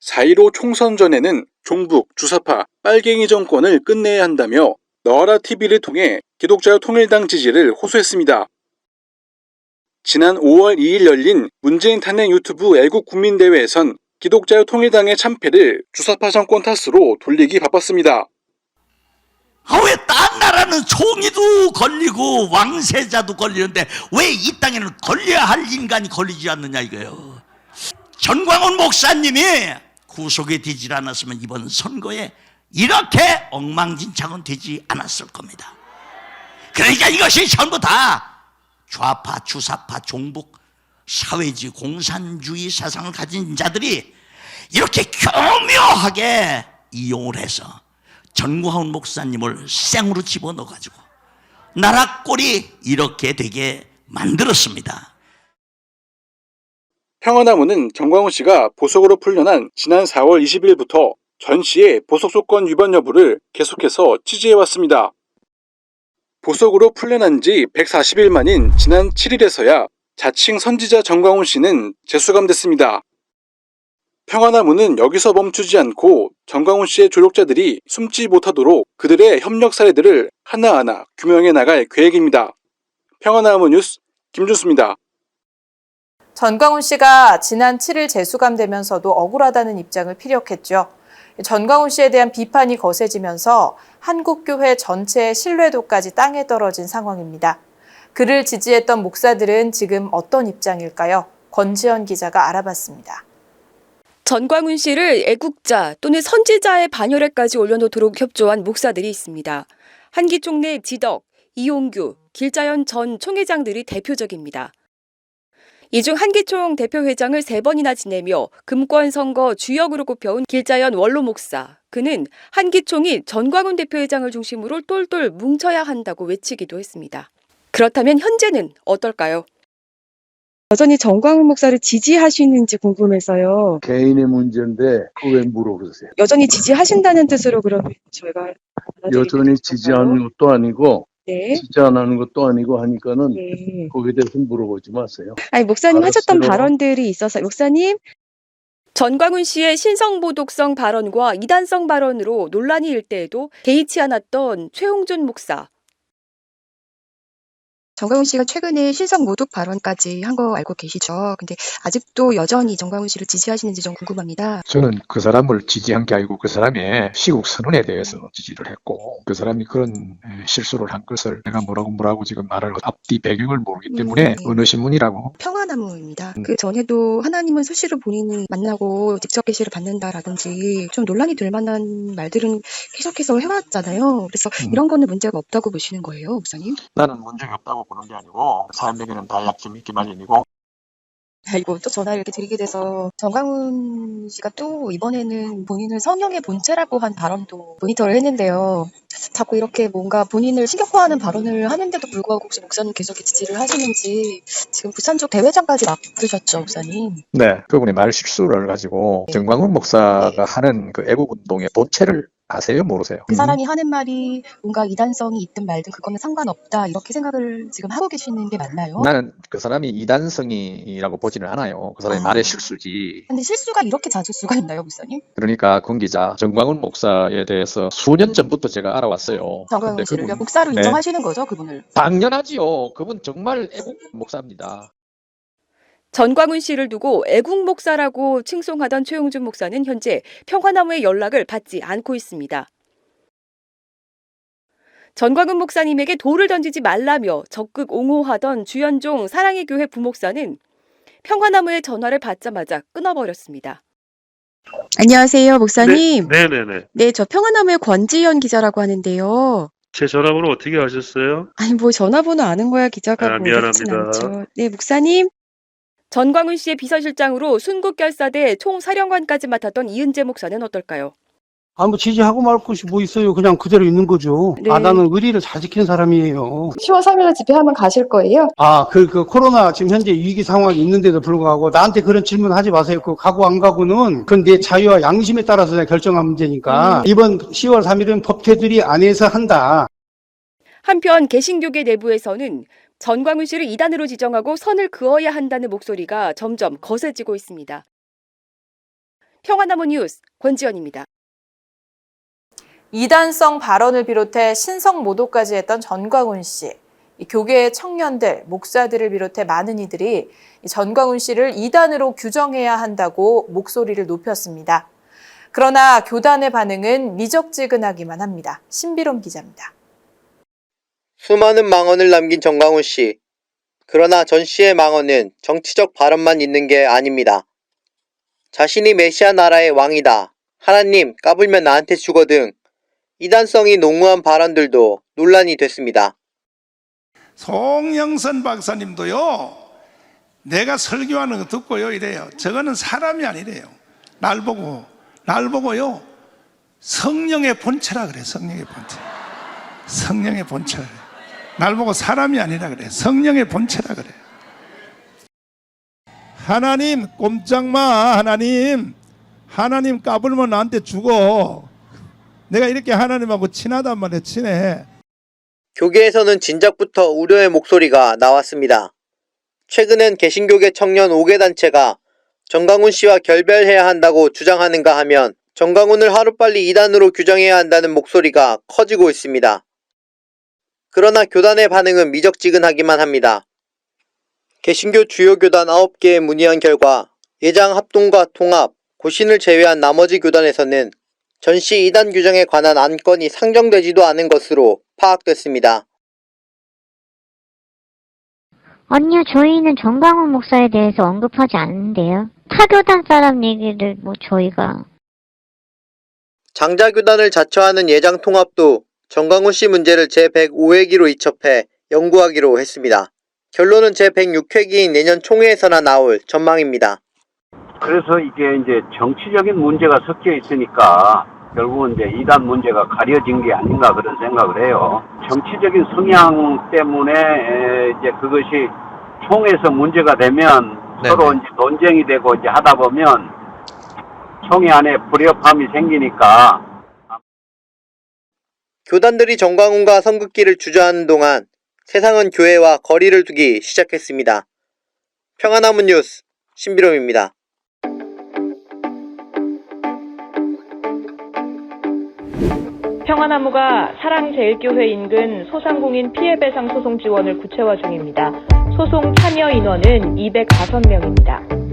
4.15 총선 전에는 종북, 주사파, 빨갱이 정권을 끝내야 한다며 너라 TV를 통해 기독자유 통일당 지지를 호소했습니다. 지난 5월 2일 열린 문재인 탄핵 유튜브 애국 국민대회에선 기독자유 통일당의 참패를 주사파 정권 탓으로 돌리기 바빴습니다. 왜 딴 나라는 총리도 걸리고 왕세자도 걸리는데 왜 이 땅에는 걸려야 할 인간이 걸리지 않느냐 이거예요. 전광훈 목사님이 구속에 되질 않았으면 이번 선거에 이렇게 엉망진창은 되지 않았을 겁니다. 그러니까 이것이 전부 다 좌파, 주사파, 종북, 사회주의, 공산주의 사상을 가진 자들이 이렇게 교묘하게 이용을 해서 전광훈 목사님을 생으로 집어넣어가지고 나라 꼴이 이렇게 되게 만들었습니다. 평화나무는 전광훈 씨가 보석으로 풀려난 지난 4월 20일부터 전 씨의 보석 조건 위반 여부를 계속해서 취재해왔습니다. 보석으로 풀려난 지 140일 만인 지난 7일에서야 자칭 선지자 전광훈 씨는 재수감됐습니다. 평화나무는 여기서 멈추지 않고 전광훈 씨의 조력자들이 숨지 못하도록 그들의 협력 사례들을 하나하나 규명해 나갈 계획입니다. 평화나무 뉴스 김준수입니다. 전광훈 씨가 지난 7일 재수감되면서도 억울하다는 입장을 피력했죠. 전광훈 씨에 대한 비판이 거세지면서 한국교회 전체의 신뢰도까지 땅에 떨어진 상황입니다. 그를 지지했던 목사들은 지금 어떤 입장일까요? 권지연 기자가 알아봤습니다. 전광훈 씨를 애국자 또는 선지자의 반열에까지 올려놓도록 협조한 목사들이 있습니다. 한기총내 지덕, 이용규, 길자연 전 총회장들이 대표적입니다. 이 중 한기총 대표회장을 3번이나 지내며 금권선거 주역으로 꼽혀온 길자연 원로 목사. 그는 한기총이 전광훈 대표회장을 중심으로 똘똘 뭉쳐야 한다고 외치기도 했습니다. 그렇다면 현재는 어떨까요? 여전히 전광훈 목사를 지지하시는지 궁금해서요. 개인의 문제인데 그거 왜 물어보세요? 여전히 지지하신다는 뜻으로 그러면 저희가 여전히 지지하는 것도 아니고 네. 지지 안 하는 것도 아니고 하니까는 네. 거기에 대해서 물어보지 마세요. 아니 목사님 알았어요. 하셨던 발언들이 있어서 목사님 전광훈 씨의 신성모독성 발언과 이단성 발언으로 논란이 일 때에도 개의치 않았던 최홍준 목사. 전광훈 씨가 최근에 신성 모독 발언까지 한 거 알고 계시죠? 근데 아직도 여전히 전광훈 씨를 지지하시는지 좀 궁금합니다. 저는 그 사람을 지지한 게 아니고 그 사람의 시국 선언에 대해서 지지를 했고 그 사람이 그런 실수를 한 것을 내가 뭐라고 지금 말할 앞뒤 배경을 모르기 때문에 네. 어느 신문이라고. 평화나무입니다. 그 전에도 하나님은 수시로 본인이 만나고 직접 계시를 받는다라든지 좀 논란이 될 만한 말들은 계속해서 해왔잖아요. 그래서 이런 거는 문제가 없다고 보시는 거예요, 목사님? 나는 문제가 없다고 보는 게 아니고 사람에게는 다 약점이 있기 마련이고. 아이고 또 전화를 이렇게 드리게 돼서 전광훈 씨가 또 이번에는 본인을 성령의 본체라고 한 발언도 모니터를 했는데요. 자꾸 이렇게 뭔가 본인을 신격화하는 발언을 하는데도 불구하고 혹시 목사님 계속 지지를 하시는지 지금 부산 쪽 대회장까지 맡으셨죠, 목사님? 네, 그분의 말 실수를 가지고 전광훈 목사가 하는 그 애국운동의 본체를 아세요? 모르세요? 그 사람이 하는 말이 뭔가 이단성이 있든 말든 그거는 상관없다 이렇게 생각을 지금 하고 계시는 게 맞나요? 나는 그 사람이 이단성이라고 보지는 않아요. 그 사람이 말의 실수지. 근데 실수가 이렇게 잦을 수가 있나요, 목사님? 그러니까 권 기자, 전광훈 목사에 대해서 수년 전부터 제가 알아왔어요. 전광훈 근데 씨를 그분- 목사로 네. 인정하시는 거죠, 그분을? 당연하지요. 그분 정말 애국 목사입니다. 전광훈 씨를 두고 애국 목사라고 칭송하던 최홍준 목사는 현재 평화나무의 연락을 받지 않고 있습니다. 전광훈 목사님에게 돌을 던지지 말라며 적극 옹호하던 주현종 사랑의 교회 부목사는 평화나무의 전화를 받자마자 끊어버렸습니다. 안녕하세요, 목사님. 네네네. 네, 저 평화나무의 권지연 기자라고 하는데요. 제 전화번호 어떻게 아셨어요? 아니 뭐 전화번호 아는 거야 기자가 뭐 미안합니다. 그렇진 않죠. 네, 목사님. 전광훈 씨의 비서실장으로 순국결사대 총사령관까지 맡았던 이은재 목사는 어떨까요? 뭐 지지하고 말 것이 뭐 있어요. 그냥 그대로 있는 거죠. 네. 나는 의리를 잘 지키는 사람이에요. 10월 3일 집회하면 가실 거예요? 그 코로나 지금 현재 위기 상황이 있는데도 불구하고 나한테 그런 질문 하지 마세요. 그 가고 안 가고는 그건 내 자유와 양심에 따라서 내가 결정한 문제니까 이번 10월 3일은 법태들이 안에서 한다. 한편 개신교계 내부에서는 전광훈 씨를 이단으로 지정하고 선을 그어야 한다는 목소리가 점점 거세지고 있습니다. 평화나무 뉴스 권지연입니다. 이단성 발언을 비롯해 신성 모독까지 했던 전광훈 씨. 교계의 청년들, 목사들을 비롯해 많은 이들이 전광훈 씨를 이단으로 규정해야 한다고 목소리를 높였습니다. 그러나 교단의 반응은 미적지근하기만 합니다. 신비롬 기자입니다. 수많은 망언을 남긴 전광훈 씨. 그러나 전 씨의 망언은 정치적 발언만 있는 게 아닙니다. 자신이 메시아 나라의 왕이다. 하나님 까불면 나한테 주거 등 이단성이 농후한 발언들도 논란이 됐습니다. 송영선 박사님도요. 내가 설교하는 거 듣고요 이래요. 저거는 사람이 아니래요. 날 보고요. 성령의 본체라 그래. 성령의 본체. 성령의 본체라 그래. 날 보고 사람이 아니라 그래. 성령의 본체라 그래. 하나님 꼼짝마. 하나님 까불면 나한테 죽어. 내가 이렇게 하나님하고 친하단 말이야. 친해. 교계에서는 진작부터 우려의 목소리가 나왔습니다. 최근엔 개신교계 청년 5개 단체가 전광훈 씨와 결별해야 한다고 주장하는가 하면 전광훈을 하루빨리 이단으로 규정해야 한다는 목소리가 커지고 있습니다. 그러나 교단의 반응은 미적지근하기만 합니다. 개신교 주요 교단 9개에 문의한 결과 예장 합동과 통합, 고신을 제외한 나머지 교단에서는 전시 이단 규정에 관한 안건이 상정되지도 않은 것으로 파악됐습니다. 아니요, 저희는 전광훈 목사에 대해서 언급하지 않는데요. 타교단 사람 얘기를 저희가. 장자교단을 자처하는 예장통합도 전광훈 씨 문제를 제105회기로 이첩해 연구하기로 했습니다. 결론은 제106회기인 내년 총회에서나 나올 전망입니다. 그래서 이게 이제 정치적인 문제가 섞여 있으니까 결국은 이제 이단 문제가 가려진 게 아닌가 그런 생각을 해요. 정치적인 성향 때문에 이제 그것이 총회에서 문제가 되면 서로 이제 논쟁이 되고 이제 하다 보면 총회 안에 불협화음이 생기니까. 교단들이 전광훈과 선긋기를 주저하는 동안 세상은 교회와 거리를 두기 시작했습니다. 평화나무 뉴스 신비롬입니다. 평화나무가 사랑제일교회 인근 소상공인 피해배상 소송 지원을 구체화 중입니다. 소송 참여 인원은 205명입니다.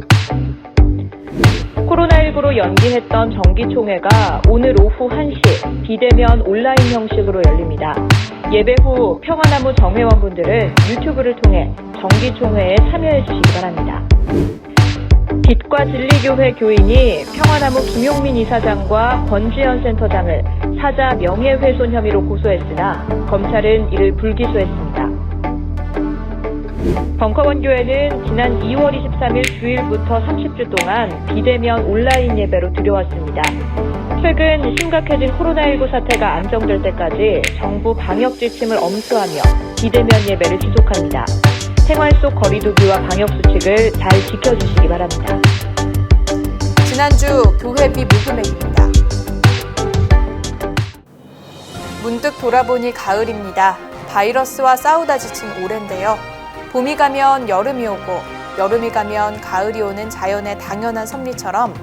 코로나19로 연기했던 정기총회가 오늘 오후 1시 비대면 온라인 형식으로 열립니다. 예배 후 평화나무 정회원분들은 유튜브를 통해 정기총회에 참여해 주시기 바랍니다. 빛과 진리교회 교인이 평화나무 김용민 이사장과 권지현 센터장을 사자 명예훼손 혐의로 고소했으나 검찰은 이를 불기소했습니다. 벙커원 교회는 지난 2월 23일 주일부터 30주 동안 비대면 온라인 예배로 들여왔습니다. 최근 심각해진 코로나19 사태가 안정될 때까지 정부 방역 지침을 엄수하며 비대면 예배를 지속합니다. 생활 속 거리두기와 방역 수칙을 잘 지켜주시기 바랍니다. 지난주 교회비 모금액입니다. 문득 돌아보니 가을입니다. 바이러스와 싸우다 지친 올해인데요. 봄이 가면 여름이 오고 여름이 가면 가을이 오는 자연의 당연한 섭리처럼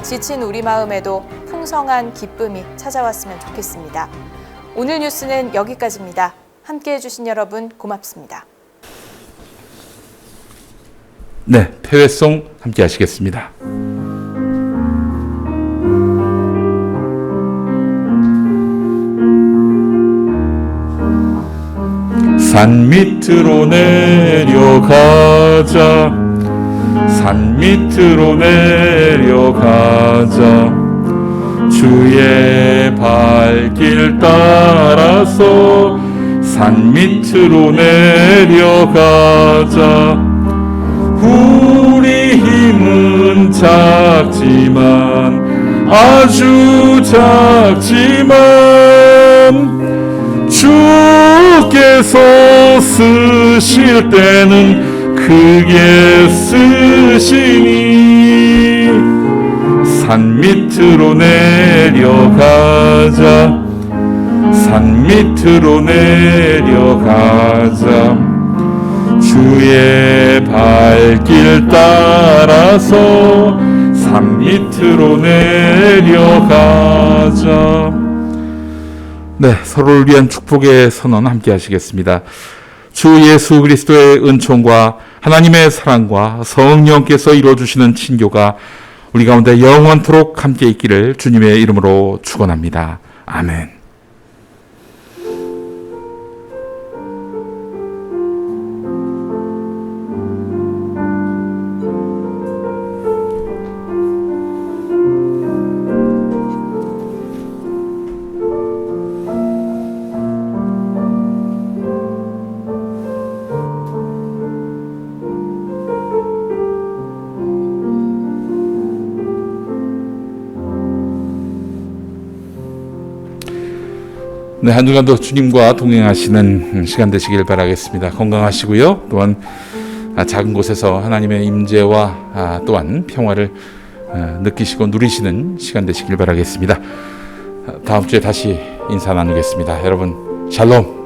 지친 우리 마음에도 풍성한 기쁨이 찾아왔으면 좋겠습니다. 오늘 뉴스는 여기까지입니다. 함께해 주신 여러분 고맙습니다. 네, 폐회송 함께 하시겠습니다. 산 밑으로 내려가자 산 밑으로 내려가자 주의 발길 따라서 산 밑으로 내려가자 우리 아주 작지만 주께서 쓰실 때는 크게 쓰시니 산 밑으로 내려가자 산 밑으로 내려가자 주의 발길 따라서 산 밑으로 내려가자. 네, 서로를 위한 축복의 선언 함께 하시겠습니다. 주 예수 그리스도의 은총과 하나님의 사랑과 성령께서 이루어주시는 친교가 우리 가운데 영원토록 함께 있기를 주님의 이름으로 축원합니다. 아멘. 네, 한 주간도 주님과 동행하시는 시간 되시길 바라겠습니다. 건강하시고요. 또한 작은 곳에서 하나님의 임재와 또한 평화를 느끼시고 누리시는 시간 되시길 바라겠습니다. 다음 주에 다시 인사 나누겠습니다. 여러분 샬롬.